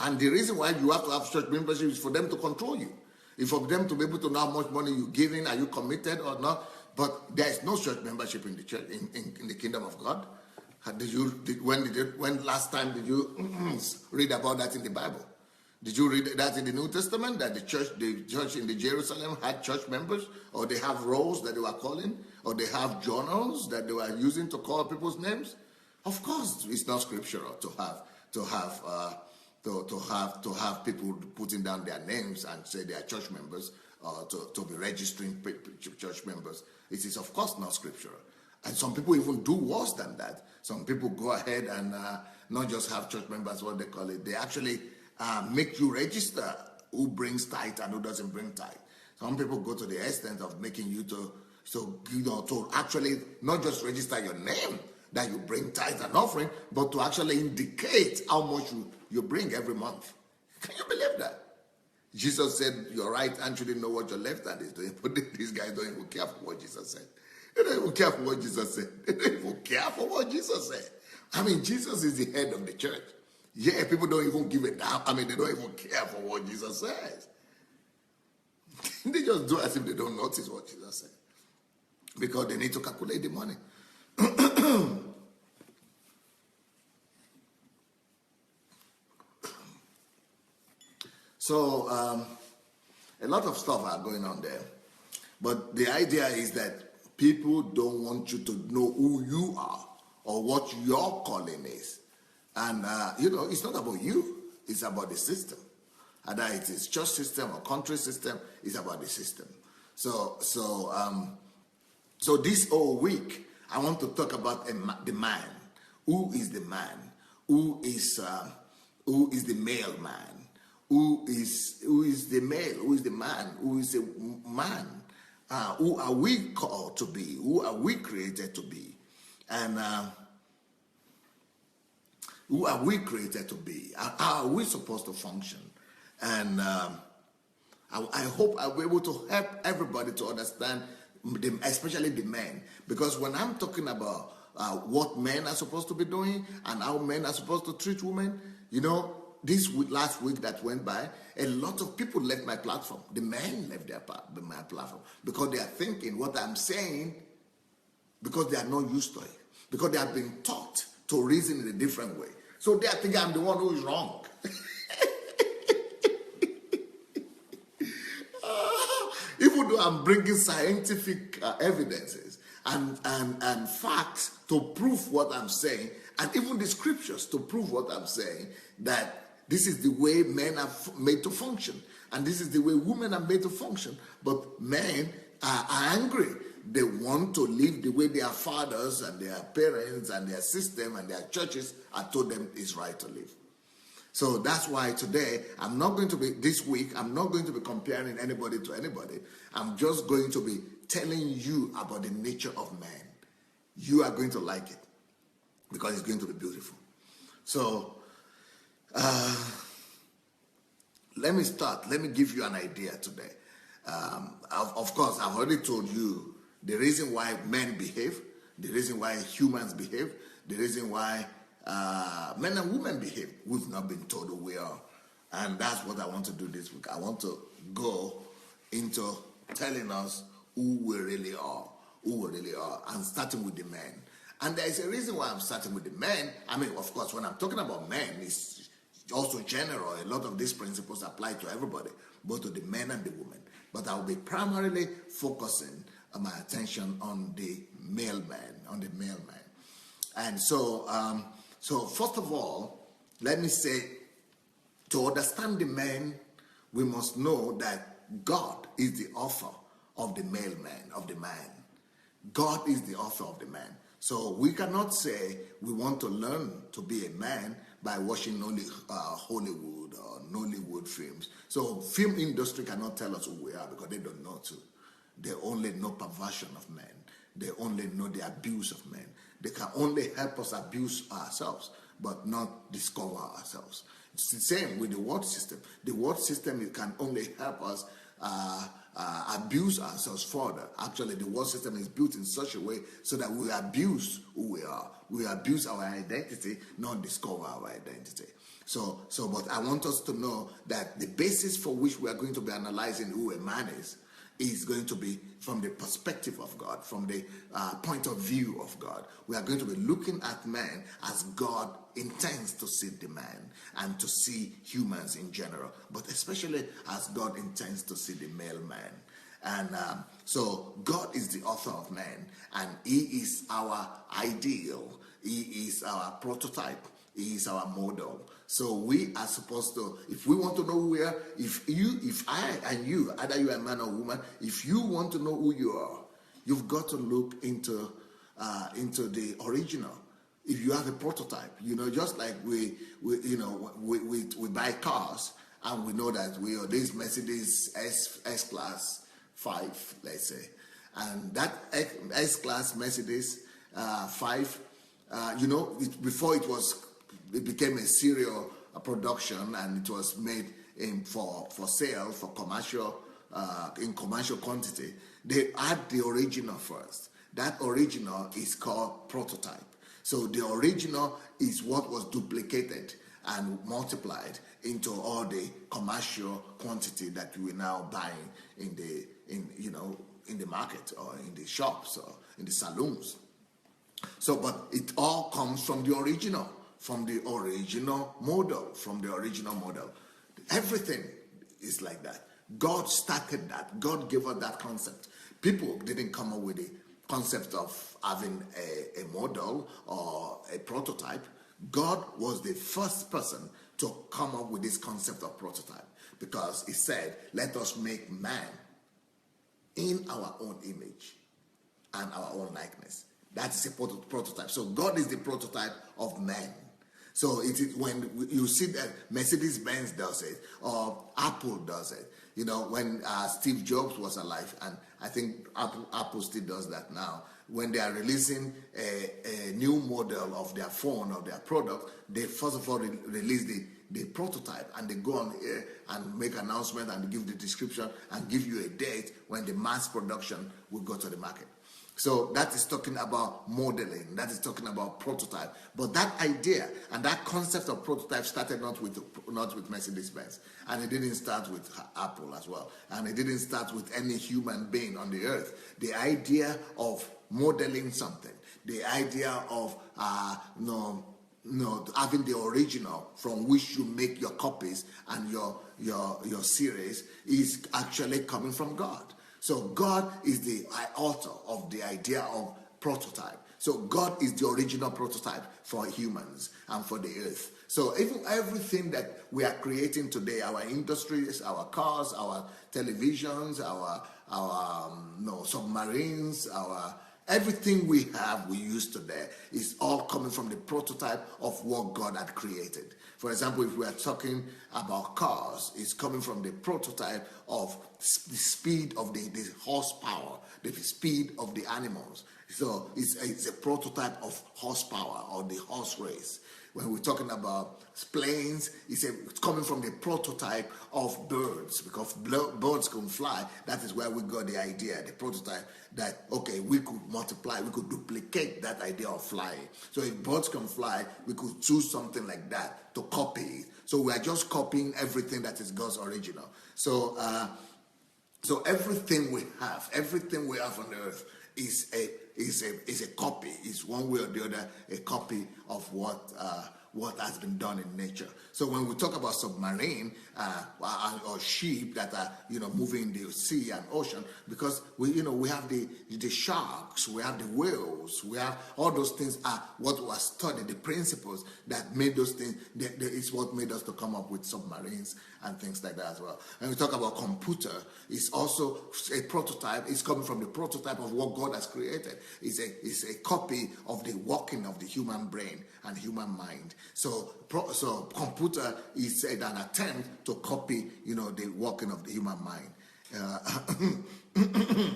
And the reason why you have to have church membership is for them to control you. It's for them to be able to know how much money you're giving, are you committed or not? But there is no church membership in the church, in the kingdom of God. When last time did you read about that in the Bible? Did you read that in the New Testament, that the church in the Jerusalem had church members, or they have rolls that they were calling, or they have journals that they were using to call people's names? Of course, it's not scriptural to have people putting down their names and say they are church members, to be registering church members. It is of course not scriptural. And some people even do worse than that. Some people go ahead and not just have church members, what they call it. They actually make you register who brings tithe and who doesn't bring tithe. Some people go to the extent of making you to actually not just register your name that you bring tithe and offering, but to actually indicate how much you bring every month. Can you believe that? Jesus said your right hand shouldn't know what your left hand is doing, but these guys don't even care for what Jesus said. They don't even care for what Jesus said. They don't even care for what Jesus said. I mean, Jesus is the head of the church. Yeah, people don't even give it down. I mean, they don't even care for what Jesus says. They just do as if they don't notice what Jesus said, because they need to calculate the money. So, a lot of stuff are going on there. But the idea is that people don't want you to know who you are or what your calling is. And, it's not about you. It's about the system. Either it is church system or country system, it's about the system. So this whole week, I want to talk about the man. Who is the man? Who is the male man? Who is the male? Who is the man? Who is the man? Who are we called to be? Who are we created to be? And who are we created to be? How are we supposed to function? And I hope I'll be able to help everybody to understand, especially the men. Because when I'm talking about what men are supposed to be doing and how men are supposed to treat women, this last week that went by, a lot of people left my platform. The men left my platform because they are thinking what I'm saying, because they are not used to it, because they have been taught to reason in a different way. So they are thinking I'm the one who is wrong. Even though I'm bringing scientific evidences and facts to prove what I'm saying, and even the scriptures to prove what I'm saying, that this is the way men are made to function, and this is the way women are made to function. But men are angry. They want to live the way their fathers and their parents and their system and their churches have told them is right to live. So that's why today, this week, I'm not going to be comparing anybody to anybody. I'm just going to be telling you about the nature of man. You are going to like it because it's going to be beautiful. So, let me start. Let me give you an idea today. Of course, I've already told you the reason why men behave, the reason why humans behave, the reason why men and women behave. We've not been told who we are. And that's what I want to do this week. I want to go into telling us who we really are, and starting with the men. And there is a reason why I'm starting with the men. I mean, of course, when I'm talking about men, it's also general. A lot of these principles apply to everybody, both to the men and the women. But I'll be primarily focusing my attention on the male man, And so, first of all, let me say, to understand the man, we must know that God is the author of the male man, of the man. God is the author of the man. So we cannot say we want to learn to be a man by watching only Hollywood or Nollywood films. So film industry cannot tell us who we are because they don't know to. They only know perversion of men. They only know the abuse of men. They can only help us abuse ourselves, but not discover ourselves. It's the same with the word system. The word system, it can only help us abuse ourselves further. Actually, the word system is built in such a way so that we abuse who we are. We abuse our identity, not discover our identity. But I want us to know that the basis for which we are going to be analyzing who a man is going to be from the perspective of God, from the point of view of God. We are going to be looking at man as God intends to see the man and to see humans in general, but especially as God intends to see the male man. And so God is the author of man, and he is our ideal. He is our prototype. He is our model. So we are supposed to, if we want to know who we are, if I and you, either you are a man or woman, if you want to know who you are, you've got to look into the original. If you have a prototype, just like we buy cars and we know that we are this Mercedes S-Class 5, let's say, and that S-Class Mercedes 5, before it became a serial production and it was made for sale for commercial in commercial quantity. They had the original first. That original is called prototype. So the original is what was duplicated and multiplied into all the commercial quantity that we now buying in the market or in the shops or in the saloons. So, but it all comes from the original model. Everything is like that. God started that. God gave us that concept. People didn't come up with the concept of having a model or a prototype. God was the first person to come up with this concept of prototype because he said, let us make man in our own image and our own likeness. That's a prototype. So God is the prototype of man. So it is when you see that Mercedes-Benz does it or Apple does it. When Steve Jobs was alive, and I think Apple still does that now. When they are releasing a new model of their phone or their product, they first of all release the prototype, and they go on air and make announcement and give the description and give you a date when the mass production will go to the market. So that is talking about modeling. That is talking about prototype. But that idea and that concept of prototype started not with Mercedes-Benz, and it didn't start with Apple as well, and it didn't start with any human being on the earth. The idea of modeling something, the idea of having the original from which you make your copies and your series is actually coming from God. So God is the author of the idea of prototype. So God is the original prototype for humans and for the earth. So even everything that we are creating today, our industries, our cars, our televisions, our submarines, our everything we have, we use today, is all coming from the prototype of what God had created. For example, if we are talking about cars, it's coming from the prototype of the speed of the horsepower, the speed of the animals. So it's a prototype of horsepower or the horse race. When we're talking about planes, it's coming from the prototype of birds, because birds can fly. That is where we got the idea, the prototype, that, okay, we could multiply, we could duplicate that idea of flying. So if birds can fly, we could choose something like that to copy it. So we are just copying everything that is God's original. So everything we have on earth is a copy. It's one way or the other a copy of what has been done in nature. So when we talk about submarine or ship that are moving in the sea and ocean, because we have the sharks, we have the whales, we have all those things are what was studied, the principles that made those things. It's what made us to come up with submarines and things like that as well. And we talk about computer, it's also a prototype. It's coming from the prototype of what God has created. It's a copy of the working of the human brain and human mind. So computer is an attempt to copy, the working of the human mind.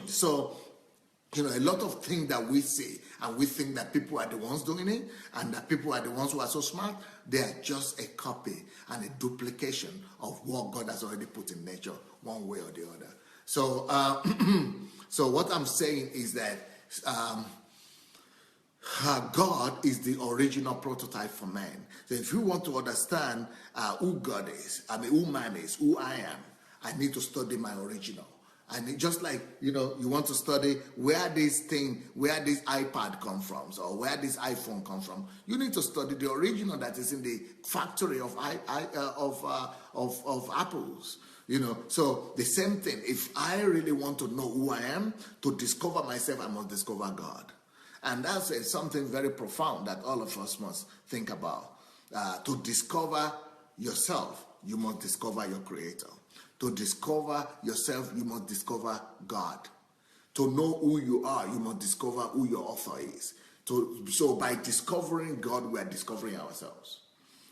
So, a lot of things that we see and we think that people are the ones doing it and that people are the ones who are so smart, they are just a copy and a duplication of what God has already put in nature, one way or the other. So, so what I'm saying is that God is the original prototype for man. So if you want to understand who God is, who man is, who I am, I need to study my original. And just like, you want to study where this iPad comes from, or where this iPhone comes from, you need to study the original that is in the factory of apples. So the same thing. If I really want to know who I am, to discover myself, I must discover God. And that's something very profound that all of us must think about. To discover yourself, you must discover your Creator. To discover yourself, you must discover God. To know who you are, you must discover who your author is. So by discovering God, we are discovering ourselves.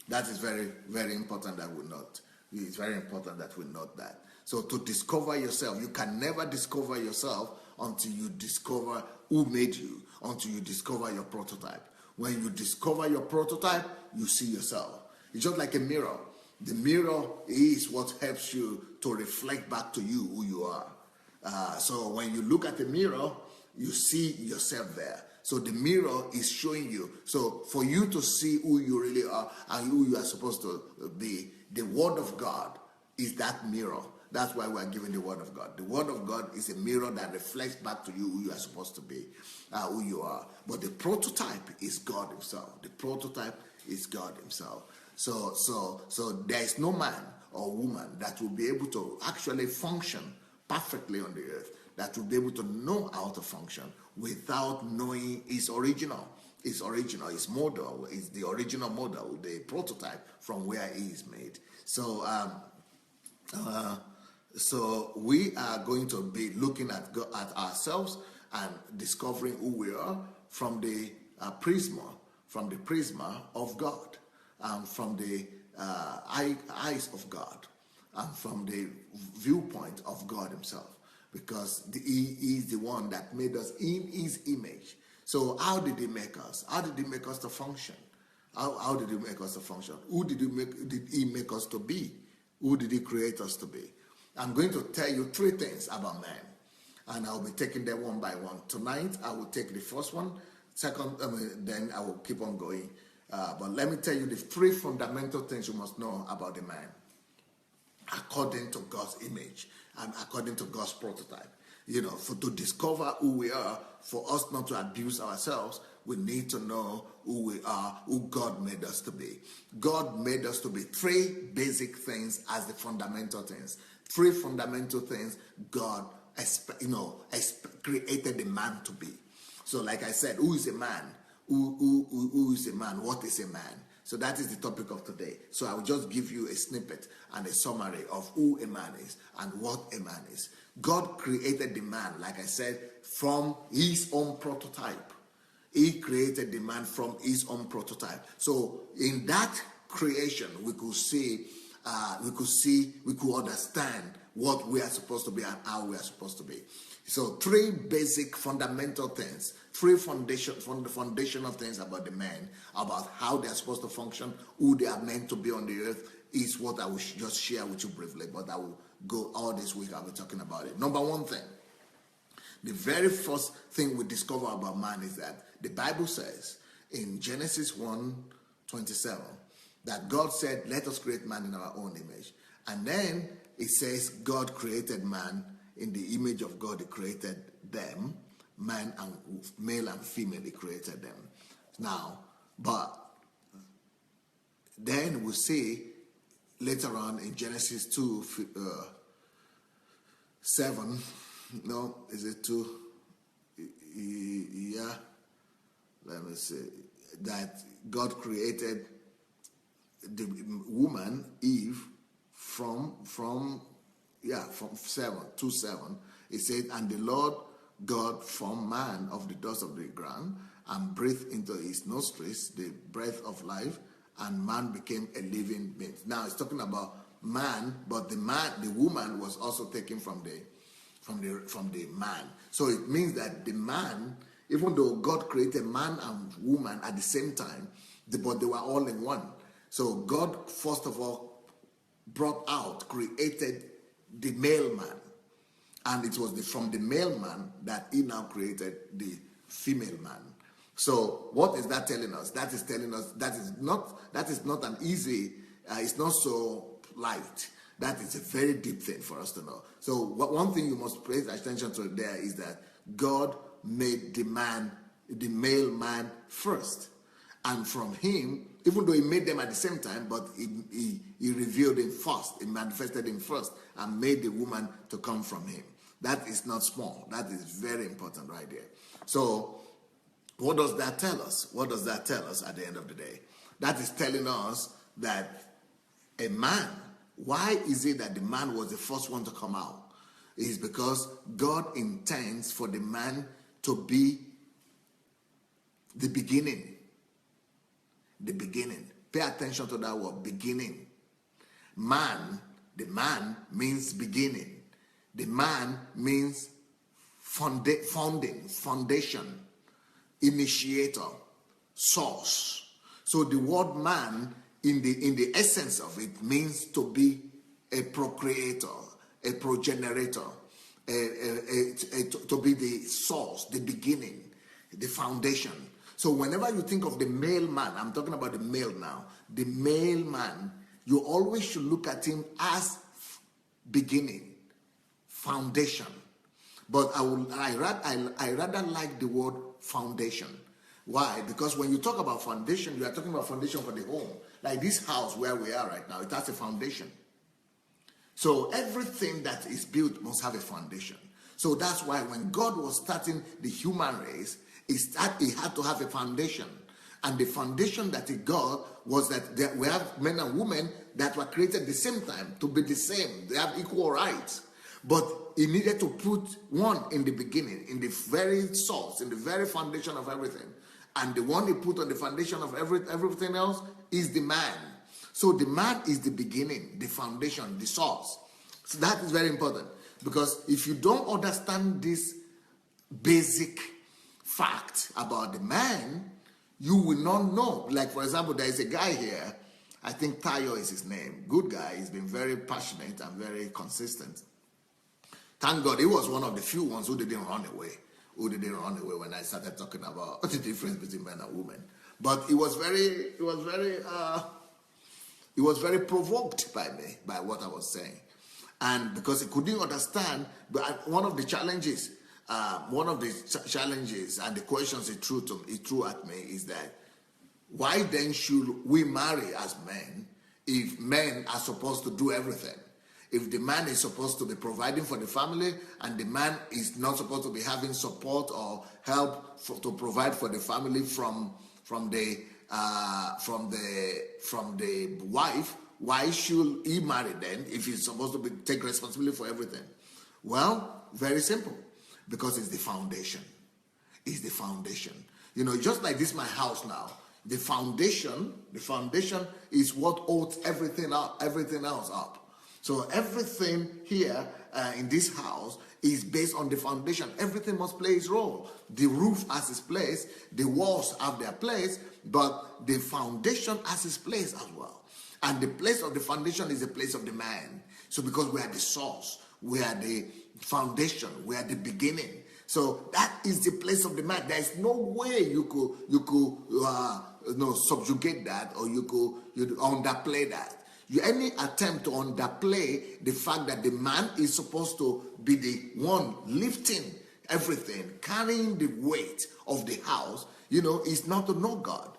That is very, very important that we note. It's very important that we note that. So to discover yourself, you can never discover yourself until you discover who made you, until you discover your prototype. When you discover your prototype, you see yourself. It's just like a mirror. The mirror is what helps you to reflect back to you who you are. So when you look at the mirror, you see yourself there. So the mirror is showing you. So for you to see who you really are and who you are supposed to be, the Word of God is that mirror. That's why we are given the Word of God. The Word of God is a mirror that reflects back to you who you are supposed to be, who you are. But the prototype is God Himself. The prototype is God Himself. So there is no man or woman that will be able to actually function perfectly on the earth, that will be able to know how to function without knowing his original, his model, is the original model, the prototype from where he is made. So we are going to be looking at ourselves and discovering who we are from the prisma of God, from the eyes of God, and from the viewpoint of God Himself, because He is the one that made us in His image. So how did He make us? How did He make us to function? How did He make us to function? Who did He make us to be? Who did He create us to be? I'm going to tell you 3 things about man, and I'll be taking them one by one. Tonight, I will take the first one. Then I will keep on going. But let me tell you the 3 fundamental things you must know about the man, according to God's image and according to God's prototype. To discover who we are, for us not to abuse ourselves, we need to know who we are, who God made us to be. God made us to be 3 basic things as the fundamental things. 3 fundamental things God created the man to be. So like I said, who is a man? Who is a man? What is a man? So that is the topic of today. So I will just give you a snippet and a summary of who a man is and what a man is. God created the man, like I said, from his own prototype. He created the man from his own prototype. So in that creation, we could understand what we are supposed to be and how we are supposed to be. So three basic fundamental things, foundational things about the men, about how they are supposed to function, who they are meant to be on the earth, is what I will just share with you briefly, but I will go all this week, I'll be talking about it. Number one thing, the very first thing we discover about man is that the Bible says in Genesis 1:27 that God said, let us create man in our own image. And then it says God created man in the image of God. He created them, man and male and female, he created them. Now, but then we see later on in Genesis 2:7, no, is it 2? Yeah, let me see, that God created the woman Eve from 2:7. It said, and the Lord God formed man of the dust of the ground and breathed into his nostrils the breath of life, and man became a living being. Now it's talking about man, but the woman was also taken from the man. So it means that the man, even though God created man and woman at the same time, but they were all in one. So God, first of all, created the male man. And it was from the male man that he now created the female man. So what is that telling us? That is telling us that is not an easy, it's not so light. That is a very deep thing for us to know. So one thing you must pay attention to there is that God made the male man first. And from him, even though he made them at the same time, but he revealed him first, he manifested him first and made the woman to come from him. That is not small. That is very important right there. So what does that tell us? What does that tell us at the end of the day? That is telling us that a man, why is it that the man was the first one to come out? It is because God intends for the man to be the beginning. The beginning. Pay attention to that word, beginning. Man, the man means beginning. The man means founding, foundation, initiator, source. So the word man, in the essence of it, means to be a procreator, a progenerator, to be the source, the beginning, the foundation. So whenever you think of the male man, I'm talking about the male now, the male man, you always should look at him as beginning, foundation. But I rather like the word foundation. Why? Because when you talk about foundation, you are talking about foundation for the home. Like this house where we are right now, it has a foundation. So everything that is built must have a foundation. So that's why when God was starting the human race, he had to have a foundation. And the foundation that he got was that we have men and women that were created at the same time to be the same. They have equal rights. But he needed to put one in the beginning, in the very source, in the very foundation of everything. And the one he put on the foundation of everything else is the man. So the man is the beginning, the foundation, the source. So that is very important. Because if you don't understand this basic fact about the man, you will not know. Like, for example, there is a guy here, I think Tayo is his name. Good guy. He's been very passionate and very consistent. Thank God he was one of the few ones who didn't run away. When I started talking about the difference between men and women. But he was very provoked by me, by what I was saying. And because he couldn't understand, but one of the challenges and the questions he threw at me is that, why then should we marry as men if men are supposed to do everything? if the man is supposed to be providing for the family and the man is not supposed to be having support or help to provide for the family from the wife, why should he marry then if he's supposed to take responsibility for everything? Well, very simple, because it's the foundation. It's the foundation. Just like this, my house now. The foundation is what holds everything else up. So everything here in this house is based on the foundation. Everything must play its role. The roof has its place, the walls have their place, but the foundation has its place as well. And the place of the foundation is the place of the man. So because we are the source, we are the foundation, we are the beginning. So that is the place of the man. There is no way you could subjugate that, or you underplay that. Any attempt to underplay the fact that the man is supposed to be the one lifting everything, carrying the weight of the house, is not to know God.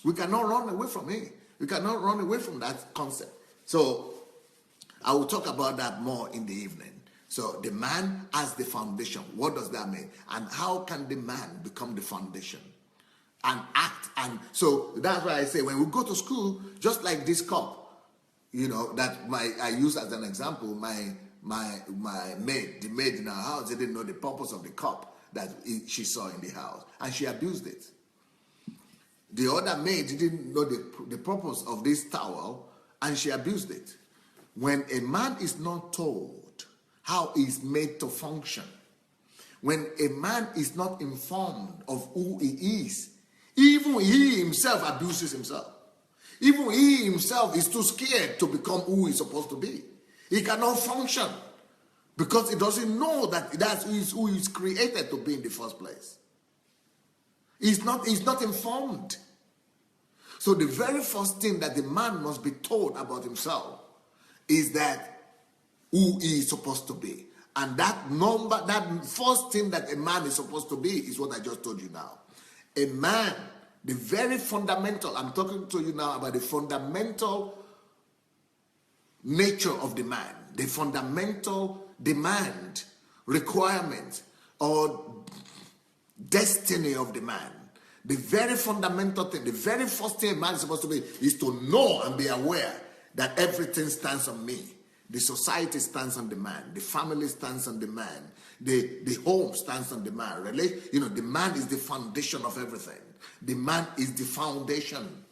We cannot run away from it. We cannot run away from that concept. So I will talk about that more in the evening. So the man as the foundation. What does that mean? And how can the man become the foundation and act? And so that's why I say when we go to school, just like this cup, that I use as an example, my maid, the maid in our house, they didn't know the purpose of the cup that she saw in the house, and she abused it. The other maid didn't know the purpose of this towel, and she abused it. When a man is not told how he is made to function, when a man is not informed of who he is, even he himself abuses himself. Even he himself is too scared to become who he's supposed to be. He cannot function because he doesn't know that that's who he's created to be in the first place. He's not informed. So the very first thing that the man must be told about himself is that who he is supposed to be. And that first thing that a man is supposed to be is what I just told you now. A man, the very fundamental, I'm talking to you now about the fundamental nature of the man, the fundamental demand, requirement, or destiny of the man. The very fundamental thing, the very first thing a man is supposed to be is to know and be aware that everything stands on me. The society stands on the man. The family stands on the man. The home stands on the man. Really? The man is the foundation of everything. The man is the foundation.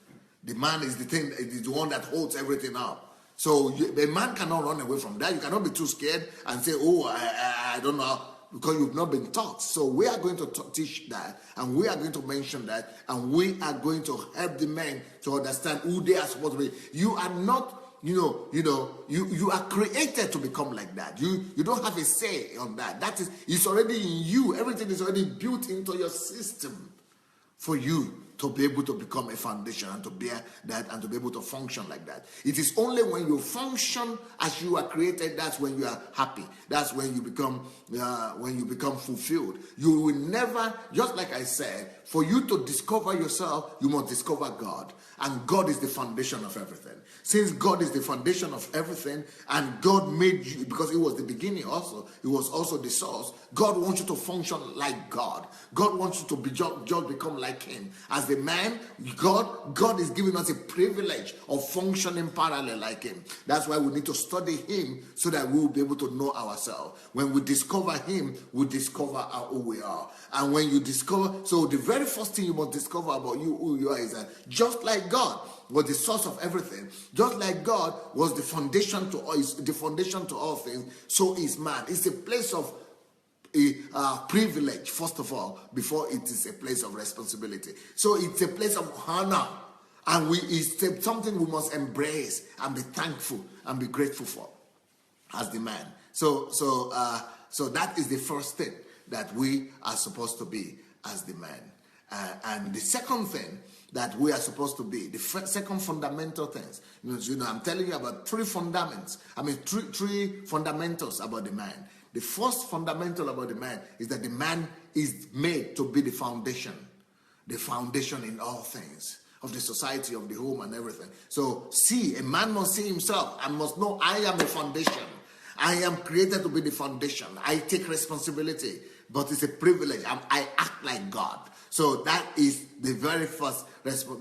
The man is the thing, is the one that holds everything up. So the man cannot run away from that. You cannot be too scared and say, I don't know, because you've not been taught. So we are going to teach that, and we are going to mention that, and we are going to help the men to understand who they are supposed to be. You are not, you are created to become like that. You don't have a say on that. It's already in you. Everything is already built into your system for you to be able to become a foundation and to bear that and to be able to function like that. It is only when you function as you are created, that's when you are happy. That's when you become fulfilled. You will never, just like I said, for you to discover yourself, you must discover God. And God is the foundation of everything. Since God is the foundation of everything, and God made you, because it was the beginning also, it was also the source, God wants you to function like God. God wants you to just become like Him. As the man, God is giving us a privilege of functioning parallel like Him. That's why we need to study Him so that we will be able to know ourselves. When we discover Him, we discover who we are. And when you discover, so the very first thing you must discover about you, who you are, is that just like God was the source of everything, just like God was the foundation to all things, so is man. It's a place of privilege, first of all, before it is a place of responsibility. So it's a place of honor, and it's something we must embrace and be thankful and be grateful for as the man. So that is the first thing that we are supposed to be as the man. And the second thing that we are supposed to be, the second fundamental things, I'm telling you about three fundamentals about the man. The first fundamental about the man is that the man is made to be the foundation in all things. of the society, of the home and everything. So a man must see himself and must know, I am a foundation. I am created to be the foundation. I take responsibility, but it's a privilege. I act like God. So that is the very first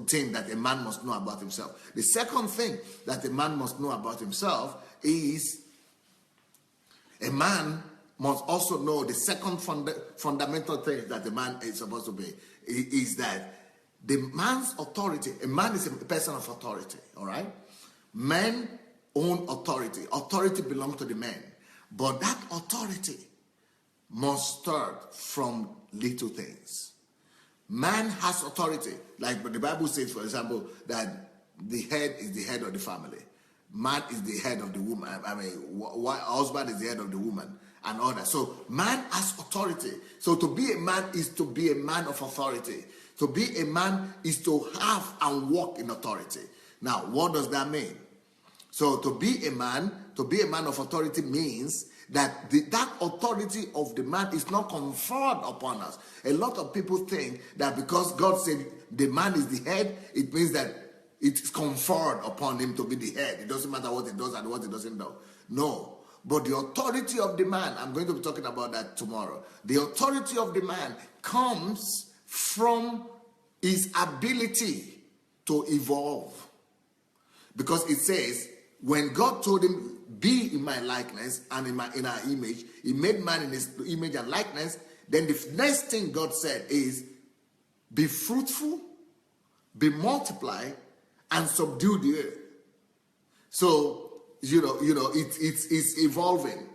thing that a man must know about himself. The second thing that a man must know about himself is a man must also know the second fundamental thing that the man is supposed to be is that the man's authority, a man is a person of authority, all right? Men own authority. Authority belongs to the man. But that authority must start from little things. Man has authority. Like the Bible says, for example, that the head is the head of the family. Man is the head of the woman. Husband is the head of the woman and all that. So man has authority. So to be a man is to be a man of authority. To be a man is to have and walk in authority. Now, what does that mean? So to be a man of authority means that that authority of the man is not conferred upon us. A lot of people think that because God said the man is the head, it means that it's conferred upon him to be the head. It doesn't matter what he does and what he doesn't do. No. But the authority of the man, I'm going to be talking about that tomorrow. The authority of the man comes from his ability to evolve. Because it says, when God told him, be in my likeness and in our image, he made man in his image and likeness. Then the next thing God said is, be fruitful, be multiply, and subdue the earth. So, it's evolving.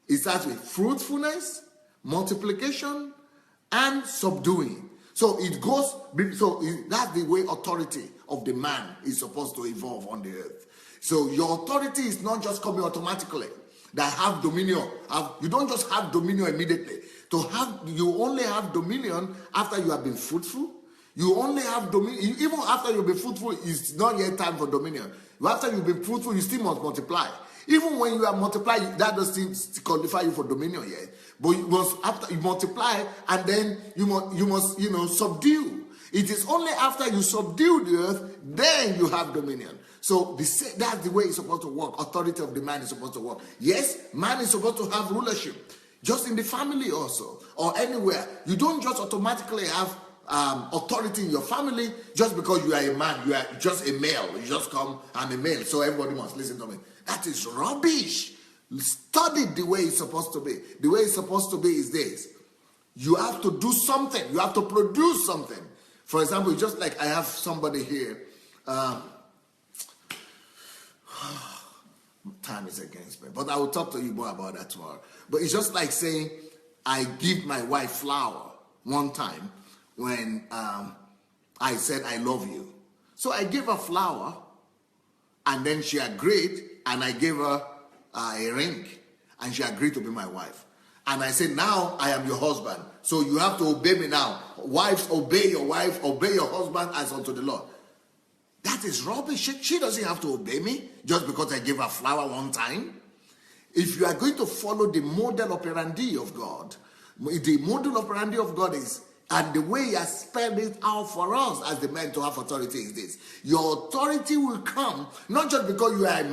It starts with fruitfulness, multiplication, and subduing. So that's the way authority of the man is supposed to evolve on the earth. So your authority is not just coming automatically. That have dominion. You don't just have dominion immediately. You only have dominion after you have been fruitful. You only have dominion. Even after you've been fruitful, it's not yet time for dominion. After you've been fruitful, you still must multiply. Even when you are multiplying, that doesn't qualify you for dominion yet. But after you multiply, and then you must subdue. It is only after you subdue the earth, then you have dominion. So that's the way it's supposed to work. Authority of the man is supposed to work. Yes, man is supposed to have rulership. Just in the family also, or anywhere. You don't just automatically have authority in your family just because you are a man. You are just a male. You just come, I'm a male, so everybody must listen to me. That is rubbish. Study the way it's supposed to be. The way it's supposed to be is this. You have to do something. You have to produce something. For example, just like I have somebody here. Time is against me. But I will talk to you more about that tomorrow. But it's just like saying, I give my wife flour one time when I said, I love you. So I gave her flour, and then she agreed, and I gave her a ring, and she agreed to be my wife. And I said, now I am your husband, so you have to obey me now. Wives, obey your wife, obey your husband as unto the Lord. That is rubbish. She doesn't have to obey me just because I gave her flour one time. If you are going to follow the model operandi of God, the model operandi of God is, and the way he has spelled it out for us as the men to have authority is this. Your authority will come, not just because you are a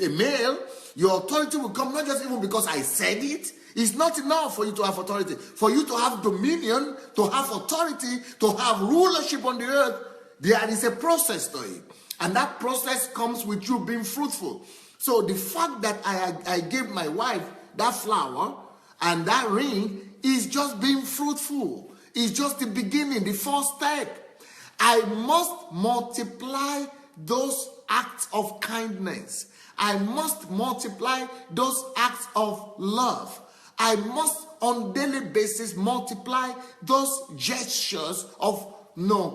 male, your authority will come not just even because I said it. It's not enough for you to have authority. For you to have dominion, to have authority, to have rulership on the earth, there is a process to it. And that process comes with you being fruitful. So the fact that I gave my wife that flower and that ring is just being fruitful. It's just the beginning, the first step. I must multiply those acts of kindness. I must multiply those acts of love. I must on daily basis multiply those gestures of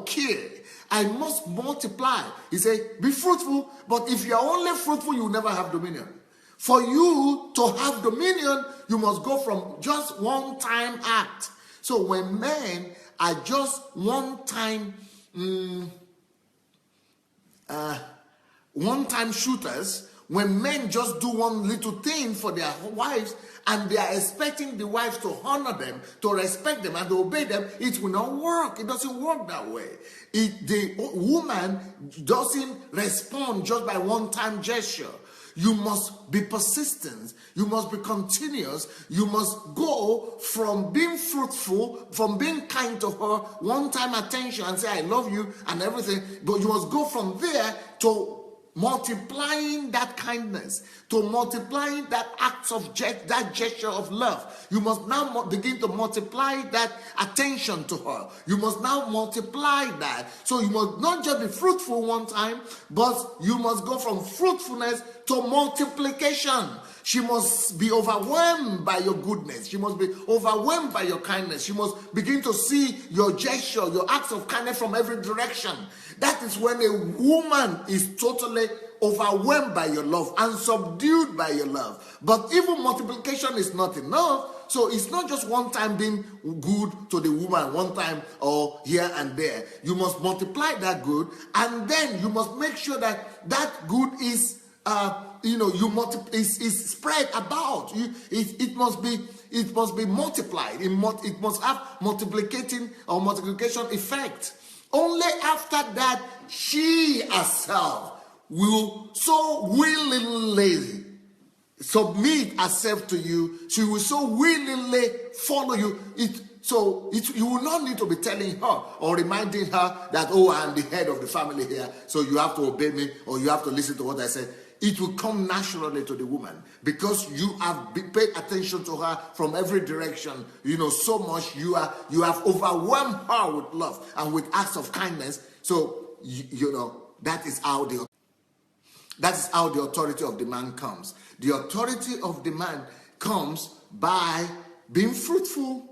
care. I must multiply. He said, be fruitful, but if you are only fruitful, you will never have dominion. For you to have dominion, you must go from just one-time act. So when men are just one-time shooters, When men just do one little thing for their wives and they are expecting the wives to honor them, to respect them, and to obey them, it will not work. It doesn't work that way. The woman doesn't respond just by one-time gesture. You must be persistent. You must be continuous. You must go from being fruitful, from being kind to her, one-time attention and say, I love you and everything. But you must go from there to multiplying that kindness, to multiplying that act of that gesture of love. You must now begin to multiply that attention to her. You must now multiply that. So you must not just be fruitful one time, but you must go from fruitfulness to multiplication. She must be overwhelmed by your goodness. She must be overwhelmed by your kindness. She must begin to see your gesture, your acts of kindness from every direction. That is when a woman is totally overwhelmed by your love and subdued by your love. But even multiplication is not enough. So it's not just one time being good to the woman, one time or here and there. You must multiply that good, and then you must make sure that that good is is spread about. It must be multiplied. It must have multiplication effect. Only after that, she herself will so willingly submit herself to you. She will so willingly follow you. You will not need to be telling her or reminding her that, oh, I am the head of the family here, so you have to obey me or you have to listen to what I said. It will come naturally to the woman because you have paid attention to her from every direction. So much you have overwhelmed her with love and with acts of kindness. So that is how the authority of the man comes. The authority of the man comes by being fruitful,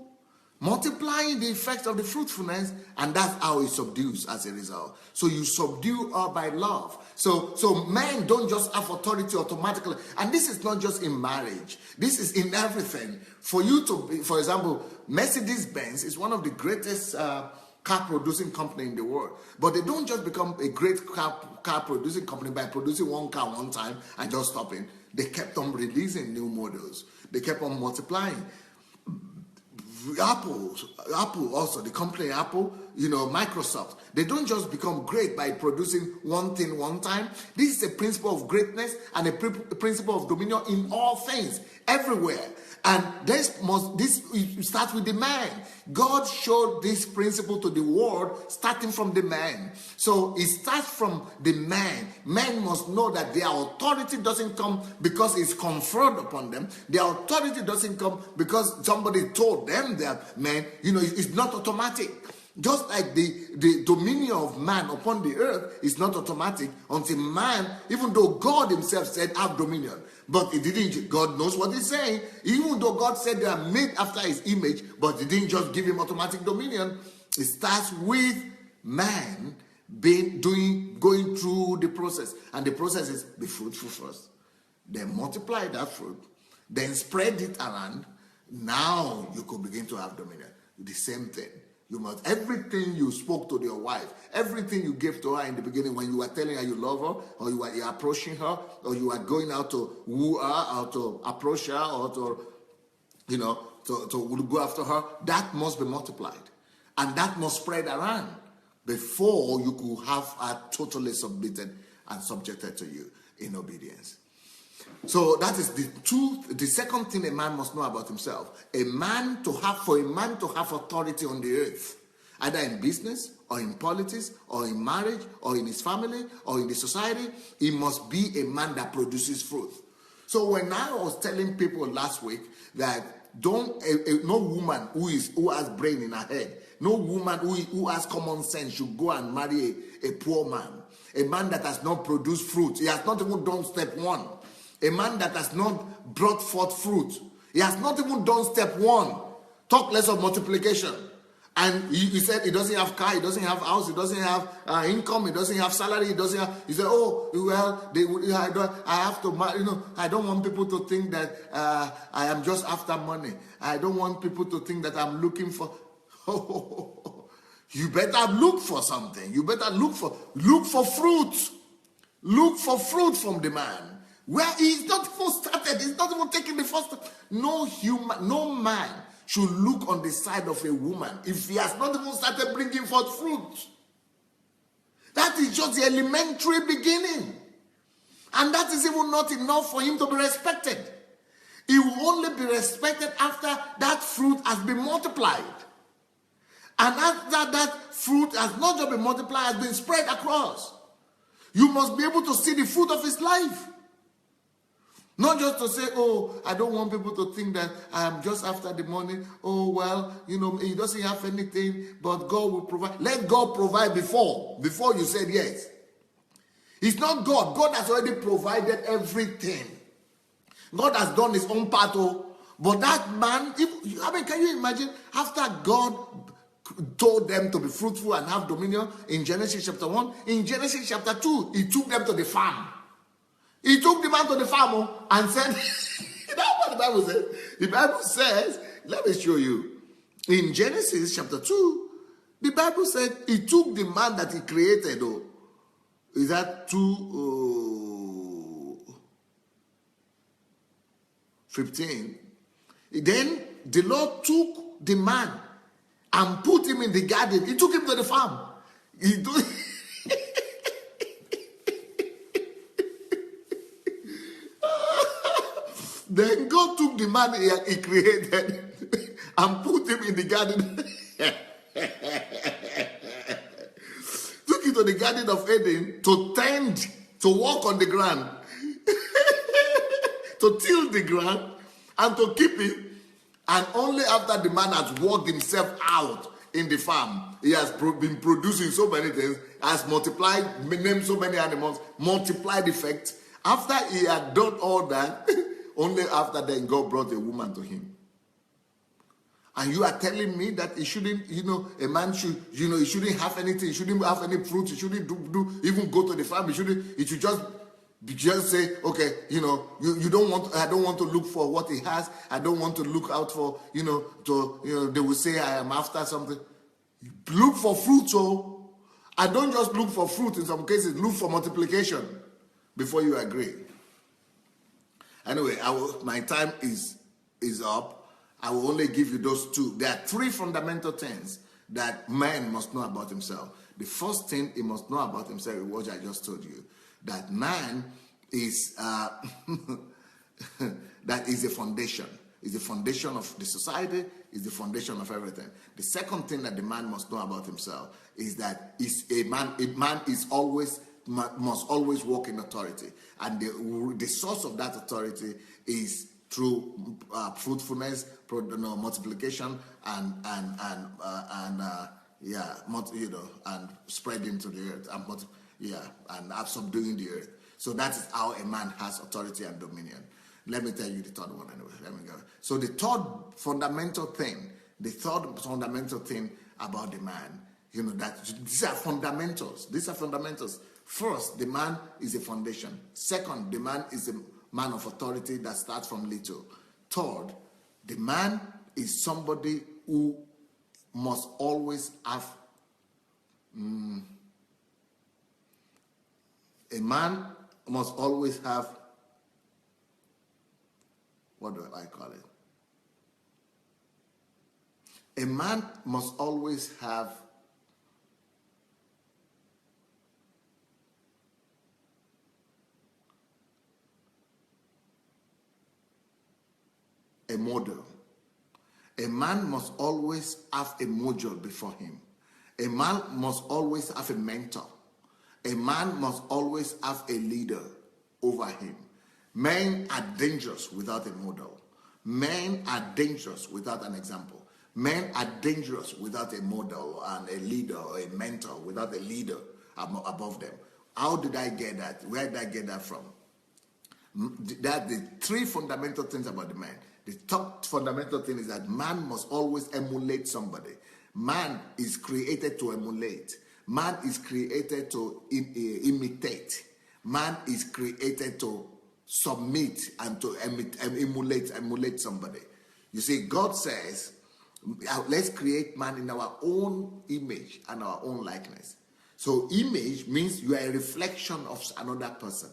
multiplying the effects of the fruitfulness, and that's how it subdues as a result. So you subdue her by love. So men don't just have authority automatically. And this is not just in marriage. This is in everything. For you to be, for example, Mercedes-Benz is one of the greatest car producing company in the world. But they don't just become a great car producing company by producing one car one time and just stopping. They kept on releasing new models. They kept on multiplying. Apple also, the company Apple, Microsoft, they don't just become great by producing one thing one time. This is a principle of greatness and a principle of dominion in all things, everywhere. And this starts with the man. God showed this principle to the world starting from the man. So it starts from the man. Men must know that their authority doesn't come because it's conferred upon them. Their authority doesn't come because somebody told them that men, it's not automatic. Just like the dominion of man upon the earth is not automatic until man, even though God himself said have dominion. But it didn't. God knows what he's saying. Even though God said they are made after his image, but he didn't just give him automatic dominion. It starts with man going through the process. And the process is be fruitful first. Then multiply that fruit. Then spread it around. Now you could begin to have dominion. The same thing. You must, everything you spoke to your wife, everything you gave to her in the beginning when you were telling her you love her, or you are approaching her, or you are going out to woo her, or to approach her, or to go after her, that must be multiplied. And that must spread around before you could have her totally submitted and subjected to you in obedience. So that is the second thing a man must know about himself. For a man to have authority on the earth, either in business or in politics or in marriage or in his family or in the society, he must be a man that produces fruit. So when I was telling people last week that no woman who has brain in her head, no woman who has common sense should go and marry a poor man, a man that has not produced fruit. He has not even done step one. A man that has not brought forth fruit. He has not even done step one. Talk less of multiplication. And he said he doesn't have car, he doesn't have house, he doesn't have income, he doesn't have salary, he said, oh, well, I have to, I don't want people to think that I am just after money. I don't want people to think that I'm looking for, you better look for something. You better look for fruit. Look for fruit from the man. Where he's not even started, he's not even taking the first step. No man should look on the side of a woman if he has not even started bringing forth fruit. That is just the elementary beginning. And that is even not enough for him to be respected. He will only be respected after that fruit has been multiplied. And after that fruit has not just been multiplied, has been spread across. You must be able to see the fruit of his life. Not just to say, oh, I don't want people to think that I am just after the money. Oh, well, he doesn't have anything, but God will provide. Let God provide before you said yes. It's not God. God has already provided everything. God has done his own part. But that man, can you imagine, after God told them to be fruitful and have dominion in Genesis chapter 1, in Genesis chapter 2, he took them to the farm. He took the man to the farm and said, that's what the Bible says. The Bible says, let me show you. In Genesis chapter 2, the Bible said he took the man that he created. Is that 2:15? Then the Lord took the man and put him in the garden. He took him to the farm. Then God took the man he created and put him in the garden. Took him to the Garden of Eden to tend, to walk on the ground, to till the ground, and to keep it. And only after the man has worked himself out in the farm, he has been producing so many things, has multiplied, named so many animals, multiplied effects. After he had done all that, only after then God brought a woman to him. And you are telling me that he shouldn't, a man should, he shouldn't have anything, he shouldn't have any fruit, he shouldn't even go to the farm, he should just say, okay, you don't want, I don't want to look for what he has, I don't want to look out for, they will say I am after something. Look for fruit, I don't just look for fruit in some cases, look for multiplication before you agree. Anyway, my time is up. I will only give you those two. There are three fundamental things that man must know about himself. The first thing he must know about himself is what I just told you. That man is that is a foundation. Is the foundation of the society, is the foundation of everything. The second thing that the man must know about himself is that a man is always must always walk in authority. And the source of that authority is through fruitfulness, multiplication, and spreading to the earth, and subduing the earth. So that is how a man has authority and dominion. Let me tell you the third one anyway. Let me go. So the third fundamental thing about the man, that these are fundamentals. These are fundamentals. First, the man is a foundation. Second, the man is a man of authority that starts from little. Third, the man is somebody who must always have a man must always have, what do I call it? A man must always have a model. A man must always have a model before him. A man must always have a mentor. A man must always have a leader over him. Men are dangerous without a model. Men are dangerous without an example. Men are dangerous without a model and a leader or a mentor, without a leader above them. How did I get that? Where did I get that from? That the three fundamental things about the man. The top fundamental thing is that man must always emulate somebody. Man is created to emulate. Man is created to imitate. Man is created to submit and to emulate somebody. You see, God says, let's create man in our own image and our own likeness. So image means you are a reflection of another person.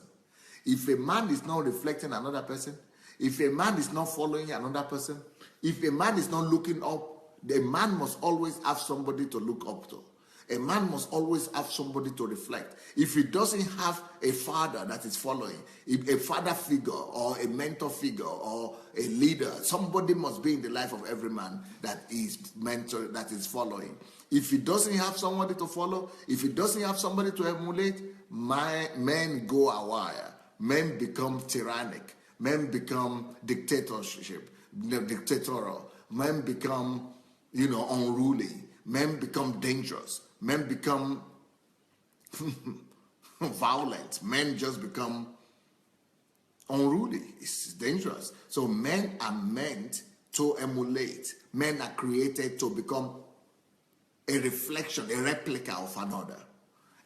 If a man is not reflecting another person, if a man is not following another person, if a man is not looking up, the man must always have somebody to look up to. A man must always have somebody to reflect. If he doesn't have a father that is following, if a father figure or a mentor figure or a leader, somebody must be in the life of every man that is mentor, that is following. If he doesn't have somebody to follow, if he doesn't have somebody to emulate, men go awry. Men become tyrannic. Men become dictatorial. Men become, unruly. Men become dangerous. Men become violent. Men just become unruly. It's dangerous. So men are meant to emulate. Men are created to become a reflection, a replica of another.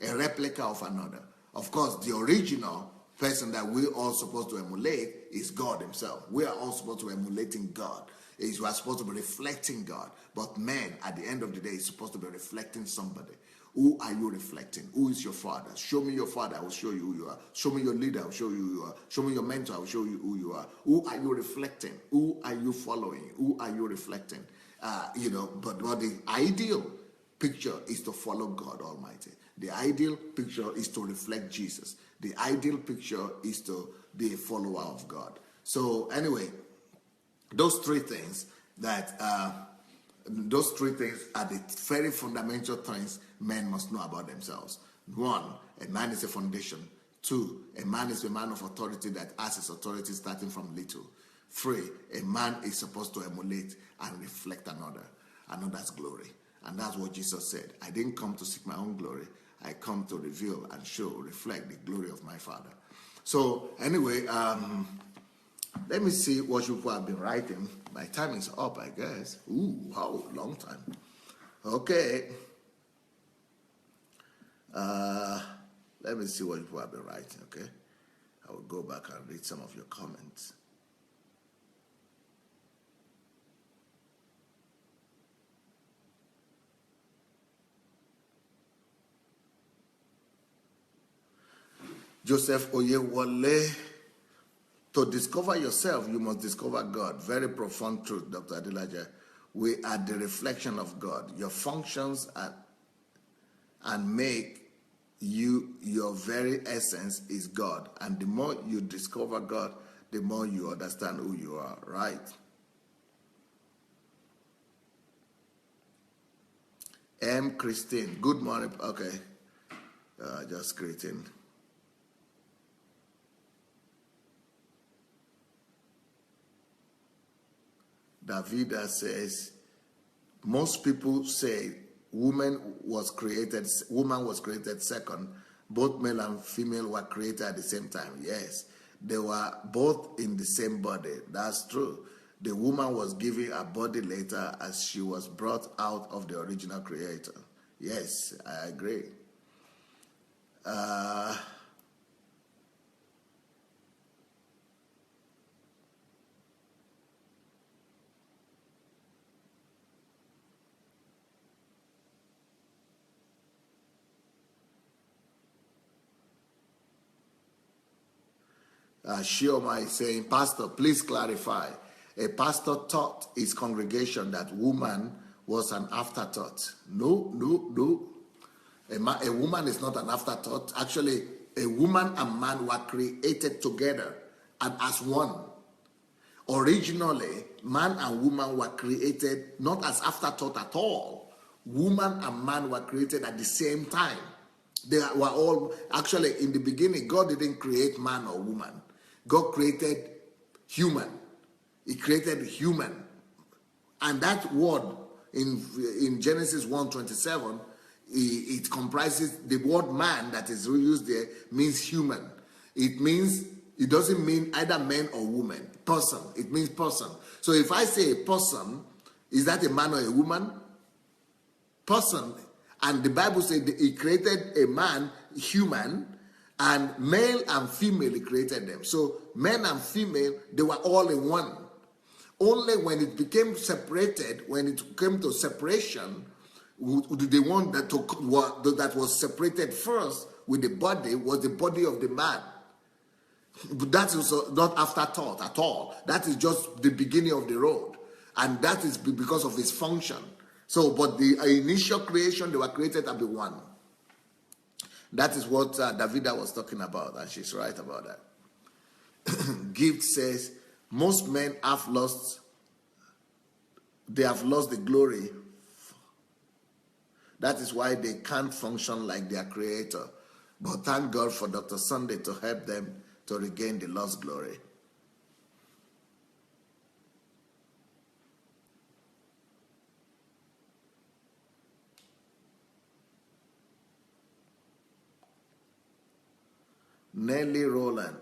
A replica of another. Of course, the original person that we're all supposed to emulate is God himself. We are all supposed to be emulating God. We are supposed to be reflecting God. But man, at the end of the day, is supposed to be reflecting somebody. Who are you reflecting? Who is your father? Show me your father, I will show you who you are. Show me your leader, I will show you who you are. Show me your mentor, I will show you who you are. Who are you reflecting? Who are you following? Who are you reflecting? But the ideal picture is to follow God Almighty. The ideal picture is to reflect Jesus. The ideal picture is to be a follower of God. So anyway, those three things are the very fundamental things men must know about themselves. One, a man is a foundation. Two, a man is a man of authority that has his authority starting from little. Three, a man is supposed to emulate and reflect another's glory. And that's what Jesus said. I didn't come to seek my own glory. I come to reveal and reflect the glory of my Father. So anyway, let me see what you people have been writing. My time is up, I guess. Ooh, wow, long time. Okay. Let me see what you people have been writing, okay? I will go back and read some of your comments. Joseph Oyewole, to discover yourself, you must discover God. Very profound truth, Dr. Adelaja. We are the reflection of God. Your functions and make you, your very essence is God. And the more you discover God, the more you understand who you are, right? M. Christine, good morning. Okay, just greeting. Davida says, most people say woman was created second. Both male and female were created at the same time. Yes, they were both in the same body. That's true. The woman was given a body later as she was brought out of the original creator. Yes, I agree. Shioma is saying, Pastor, please clarify. A pastor taught his congregation that woman was an afterthought. No. A woman is not an afterthought. Actually, a woman and man were created together and as one. Originally, man and woman were created not as afterthought at all. Woman and man were created at the same time. They were all, actually, in the beginning, God didn't create man or woman. God created human. He created human. And that word in Genesis 1:27, it comprises, the word man that is used there means human. It doesn't mean either man or woman. Person. It means person. So if I say a person, is that a man or a woman? Person. And the Bible said that he created a man, human, and male and female, he created them. So men and female, they were all in one. Only when it became separated, when it came to separation, the one that was separated first with the body was the body of the man. But that is not afterthought at all. That is just the beginning of the road. And that is because of its function. So, but the initial creation, they were created to be one. That is what Davida was talking about, and she's right about that. Gift says, most men have lost the glory. That is why they can't function like their creator. But thank God for Dr. Sunday to help them to regain the lost glory. Nelly Rowland.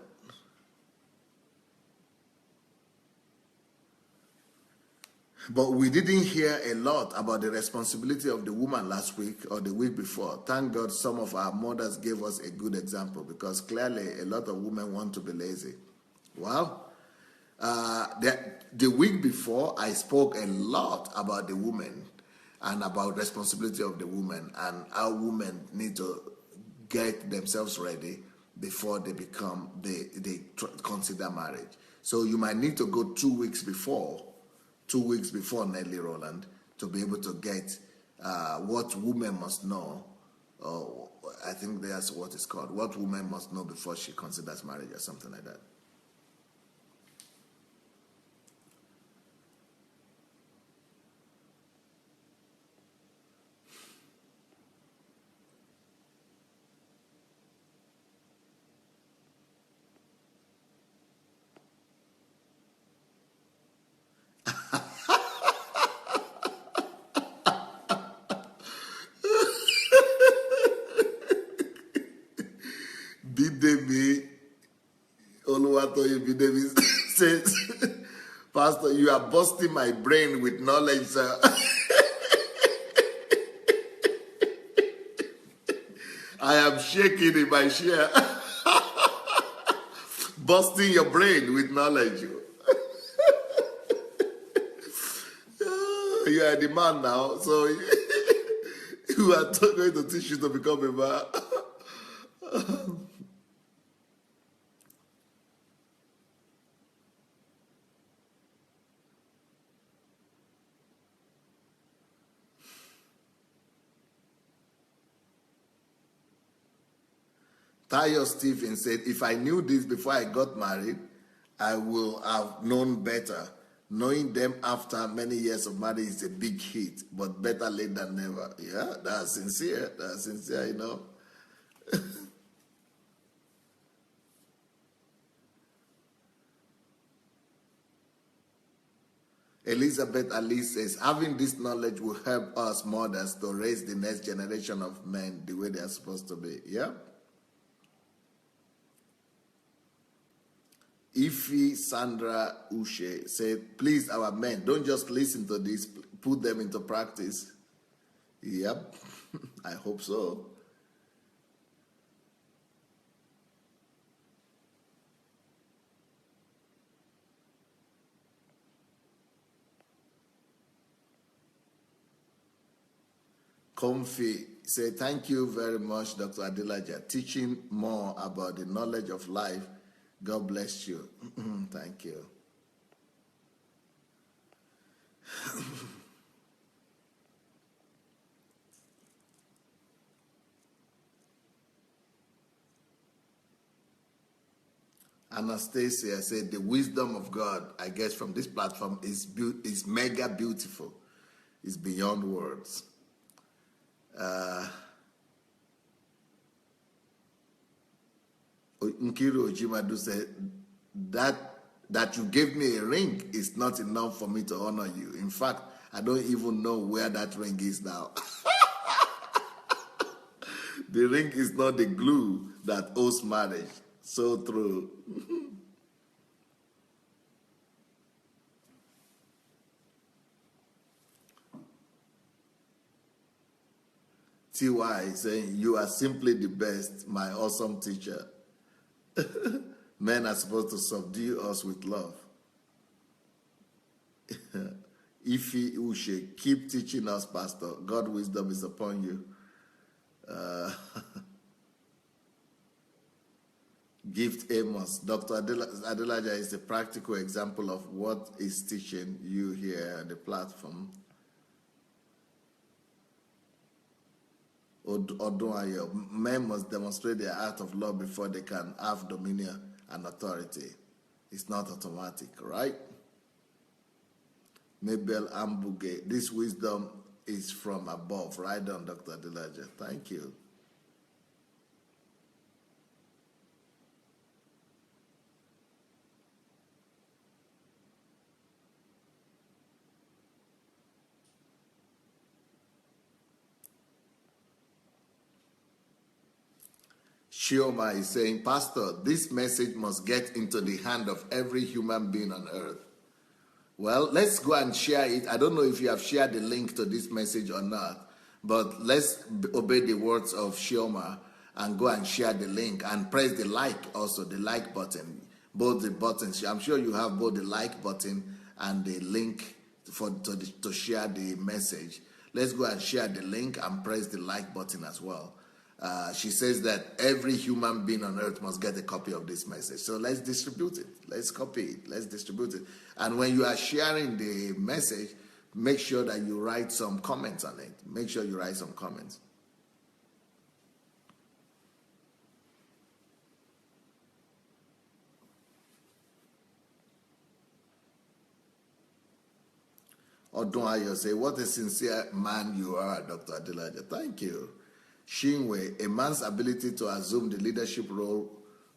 But we didn't hear a lot about the responsibility of the woman last week or the week before. Thank God some of our mothers gave us a good example, because clearly a lot of women want to be lazy. Well, the week before, I spoke a lot about the women and about responsibility of the woman and how women need to get themselves ready before they consider marriage. So you might need to go 2 weeks before Nelly Rowland to be able to get what women must know. I think that's what it's called. What women must know before she considers marriage or something like that. Bidemi Oluwatoye Bidemi says, Pastor, you are busting my brain with knowledge, sir. I am shaking in my chair. Busting your brain with knowledge. You are the man now, so you are going to teach you to become a man. Tayo Stephen said, if I knew this before I got married, I will have known better. Knowing them after many years of marriage is a big hit, but better late than never. Yeah, that's sincere. That's sincere, you know. Elizabeth Ali says, having this knowledge will help us mothers to raise the next generation of men the way they are supposed to be. Yeah. Ifi Sandra Ushe said, please, our men, don't just listen to this, put them into practice. Yep, I hope so. Comfy said, thank you very much, Dr. Adelaja, teaching more about the knowledge of life. God bless you. Thank you. Anastasia said, the wisdom of God, I guess, from this platform is mega beautiful. It's beyond words. Nkiru Ojimadu said, that you gave me a ring is not enough for me to honor you. In fact, I don't even know where that ring is now. The ring is not the glue that holds marriage. So true. TY saying, you are simply the best, my awesome teacher. Men are supposed to subdue us with love. Ifi Ushe, keep teaching us, Pastor. God's wisdom is upon you. Gift Amos. Dr. Adelaja is a practical example of what is teaching you here on the platform. Odunayo, men must demonstrate their art of love before they can have dominion and authority. It's not automatic, right? Mabel Ambuge, this wisdom is from above. Right on, Dr. Adelaja. Thank you. Shioma is saying, Pastor, this message must get into the hand of every human being on earth. Well, let's go and share it. I don't know if you have shared the link to this message or not, but let's obey the words of Shioma and go and share the link and press the like also, the like button. Both the buttons. I'm sure you have both the like button and the link to share the message. Let's go and share the link and press the like button as well. She says that every human being on earth must get a copy of this message. So let's distribute it. Let's copy it. Let's distribute it. And when you are sharing the message, make sure that you write some comments on it. Make sure you write some comments. Odunayo say, what a sincere man you are, Dr. Adelaja. Thank you. Shinwe, a man's ability to assume the leadership role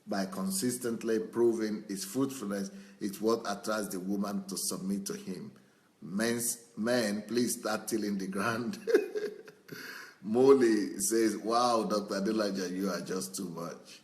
by consistently proving his fruitfulness is what attracts the woman to submit to him. Men, please start tilling the ground. Molly says, wow, Dr. Adelaja, you are just too much.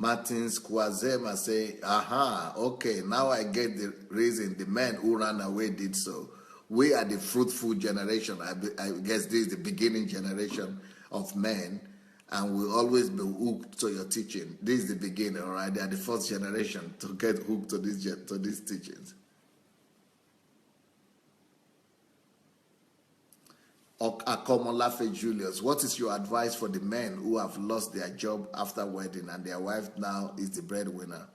Martins Kwazema say, aha, okay, now I get the reason the men who ran away did so. We are the fruitful generation. I guess this is the beginning generation of men, and we'll always be hooked to your teaching. This is the beginning, all right? They are the first generation to get hooked to these teachings. Akomolafe Julius, what is your advice for the men who have lost their job after wedding and their wife now is the breadwinner?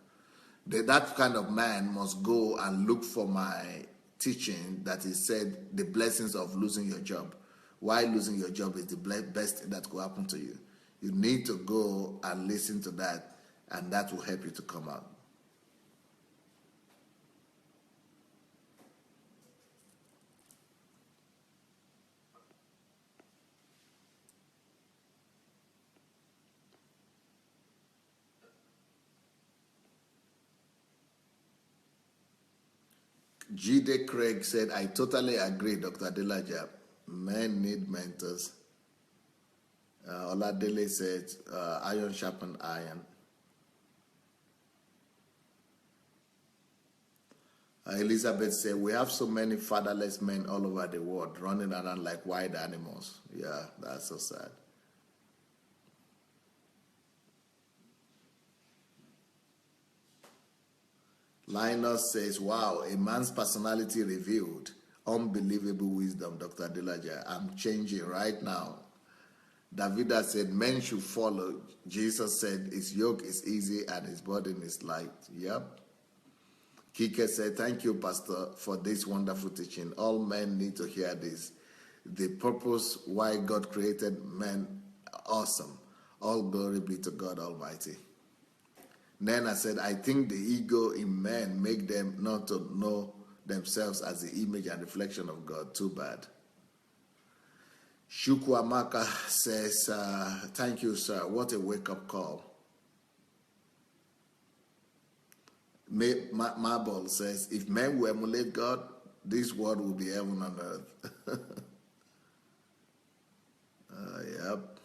That kind of man must go and look for my teaching that is said the blessings of losing your job. Why losing your job is the best thing that could happen to you. You need to go and listen to that, and that will help you to come out. G.D. Craig said, I totally agree, Dr. Adelaja. Men need mentors. Oladele said, iron sharpen iron. Elizabeth said, we have so many fatherless men all over the world running around like wild animals. Yeah, that's so sad. Linus says, wow, a man's personality revealed. Unbelievable wisdom, Dr. Adelaja. I'm changing right now. Davida said, men should follow. Jesus said, his yoke is easy and his burden is light. Yep. Kike said, thank you, Pastor, for this wonderful teaching. All men need to hear this. The purpose why God created men, awesome. All glory be to God Almighty. Nana said, I think the ego in men make them not to know themselves as the image and reflection of God. Too bad. Shukwamaka says, thank you, sir. What a wake-up call. Marble says, if men will emulate God, this world will be heaven on earth. Yep.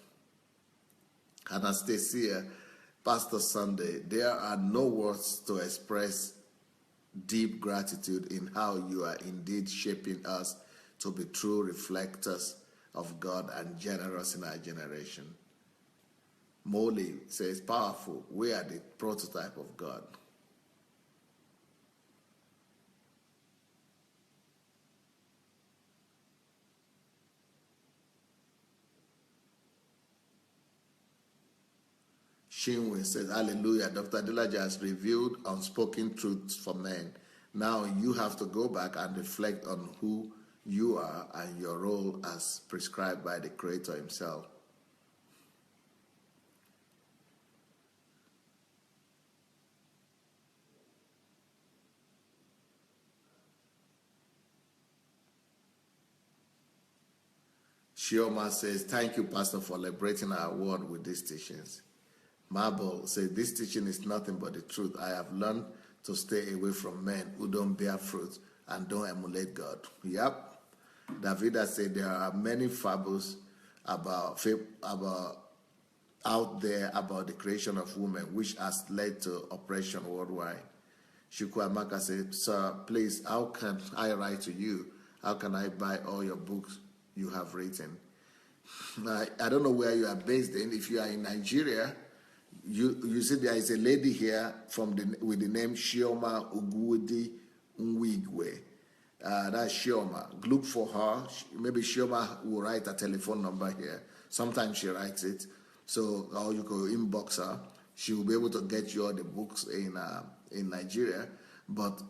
Anastasia, Pastor Sunday, there are no words to express deep gratitude in how you are indeed shaping us to be true reflectors of God and generous in our generation. Molly says, powerful. We are the prototype of God. Shinwe says, hallelujah. Dr. Adelaja has revealed unspoken truths for men. Now you have to go back and reflect on who you are and your role as prescribed by the Creator himself. Shioma says, thank you, Pastor, for liberating our world with these teachings. Marble says, this teaching is nothing but the truth. I have learned to stay away from men who don't bear fruit and don't emulate God. Yep. Davida said, there are many fables about out there about the creation of women, which has led to oppression worldwide. Shukwamaka said, sir, please, how can I write to you? How can I buy all your books you have written? I don't know where you are based in. If you are in Nigeria, you see there is a lady here with the name Shioma Ugwudi Nwigwe. That's Shioma. Look for her. Maybe Shioma will write a telephone number here. Sometimes she writes it. So, or you can inbox her. She will be able to get you all the books in Nigeria. But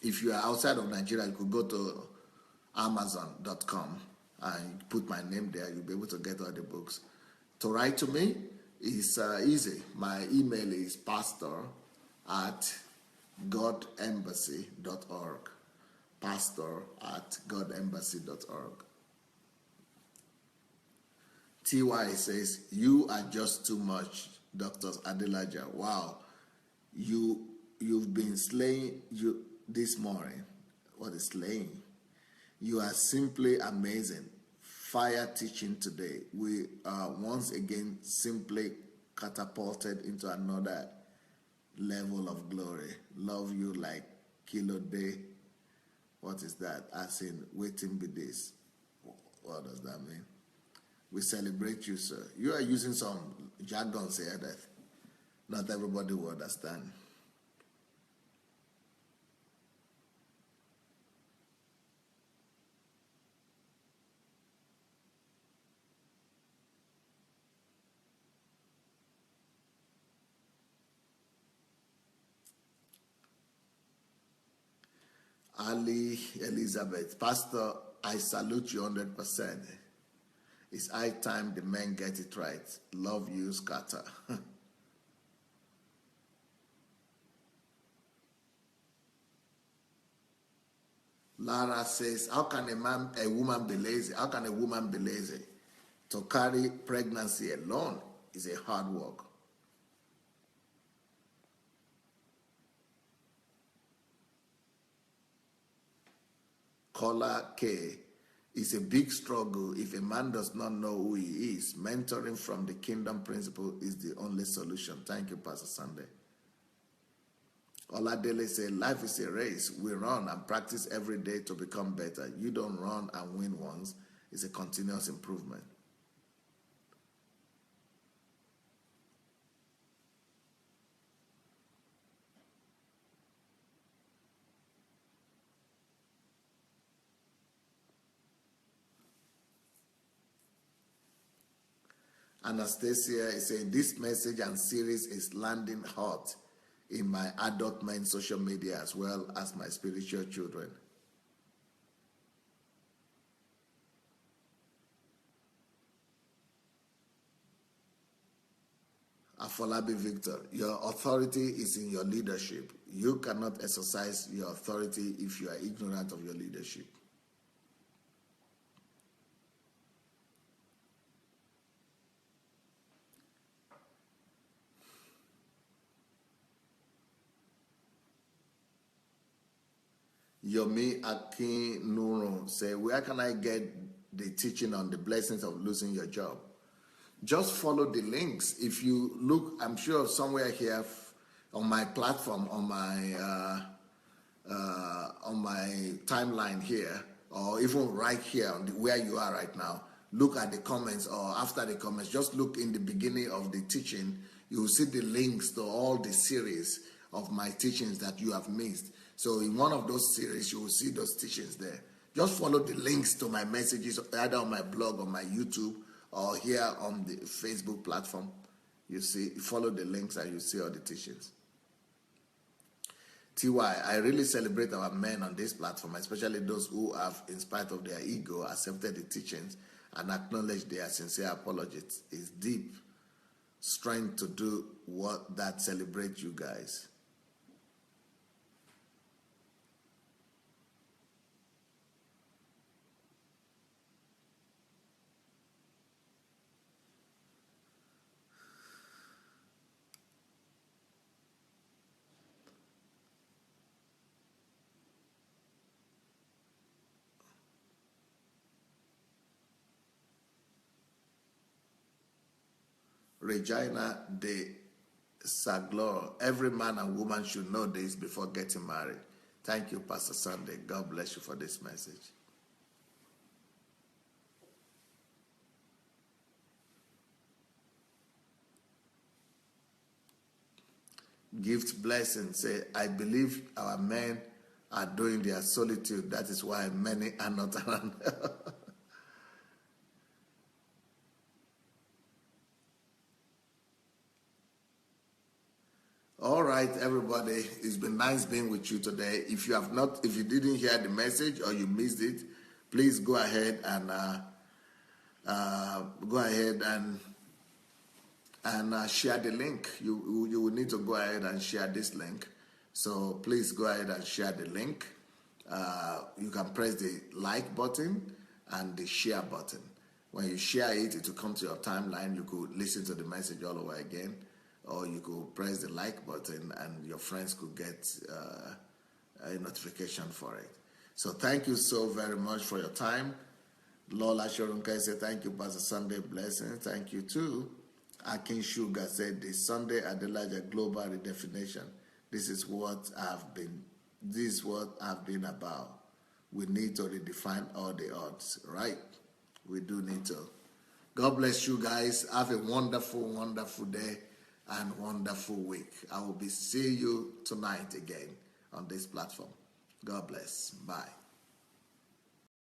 if you are outside of Nigeria, you could go to Amazon.com and put my name there. You'll be able to get all the books. To write to me is easy. My email is pastor@godembassy.org. pastor@godembassy.org. TY says, you are just too much, Dr. Adelaja. Wow. You've been slaying you this morning. What is slaying? You are simply amazing. Fire teaching today. We are once again simply catapulted into another level of glory. Love you like Kilo Day. What is that? As in, waiting be this. What does that mean? We celebrate you, sir. You are using some jargon here that not everybody will understand. Ali Elizabeth, Pastor, I salute you 100%. It's high time the men get it right. Love you, Scatter. Lara says, how can a woman be lazy? How can a woman be lazy? To carry pregnancy alone is a hard work. Caller K, is a big struggle if a man does not know who he is. Mentoring from the kingdom principle is the only solution. Thank you, Pastor Sunday. Oladele said, life is a race. We run and practice every day to become better. You don't run and win once. It's a continuous improvement. Anastasia is saying, this message and series is landing hot in my adult men social media as well as my spiritual children. Afolabi Victor, your authority is in your leadership. You cannot exercise your authority if you are ignorant of your leadership. Yomi Akinuro say, where can I get the teaching on the blessings of losing your job? Just follow the links. If you look, I'm sure somewhere here on my platform, on my timeline here, or even right here on where you are right now, look at the comments, or after the comments, just look in the beginning of the teaching. You will see the links to all the series of my teachings that you have missed. So in one of those series, you will see those teachings there. Just follow the links to my messages, either on my blog, on my YouTube, or here on the Facebook platform. You see, follow the links and you see all the teachings. TY, I really celebrate our men on this platform, especially those who have, in spite of their ego, accepted the teachings and acknowledged their sincere apologies. It's deep strength to do what that celebrates you guys. Regina de Saglor, every man and woman should know this before getting married. Thank you, Pastor Sunday. God bless you for this message. Gift blessing say, I believe our men are doing their solitude. That is why many are not around. All right, everybody. It's been nice being with you today. If you didn't hear the message or you missed it, please go ahead and share the link. You will need to go ahead and share this link. So please go ahead and share the link. You can press the like button and the share button. When you share it, it will come to your timeline. You could listen to the message all over again, or you could press the like button and your friends could get a notification for it. So thank you so very much for your time. Lola Shorunkai said, thank you, Pastor Sunday. Blessing. Thank you too. Akin Sugar said, the Sunday Adelaja Global Redefinition. This is what I've been about. We need to redefine all the odds, right? We do need to. God bless you guys. Have a wonderful, wonderful day and wonderful week. I will be seeing you tonight again on this platform. God bless. Bye.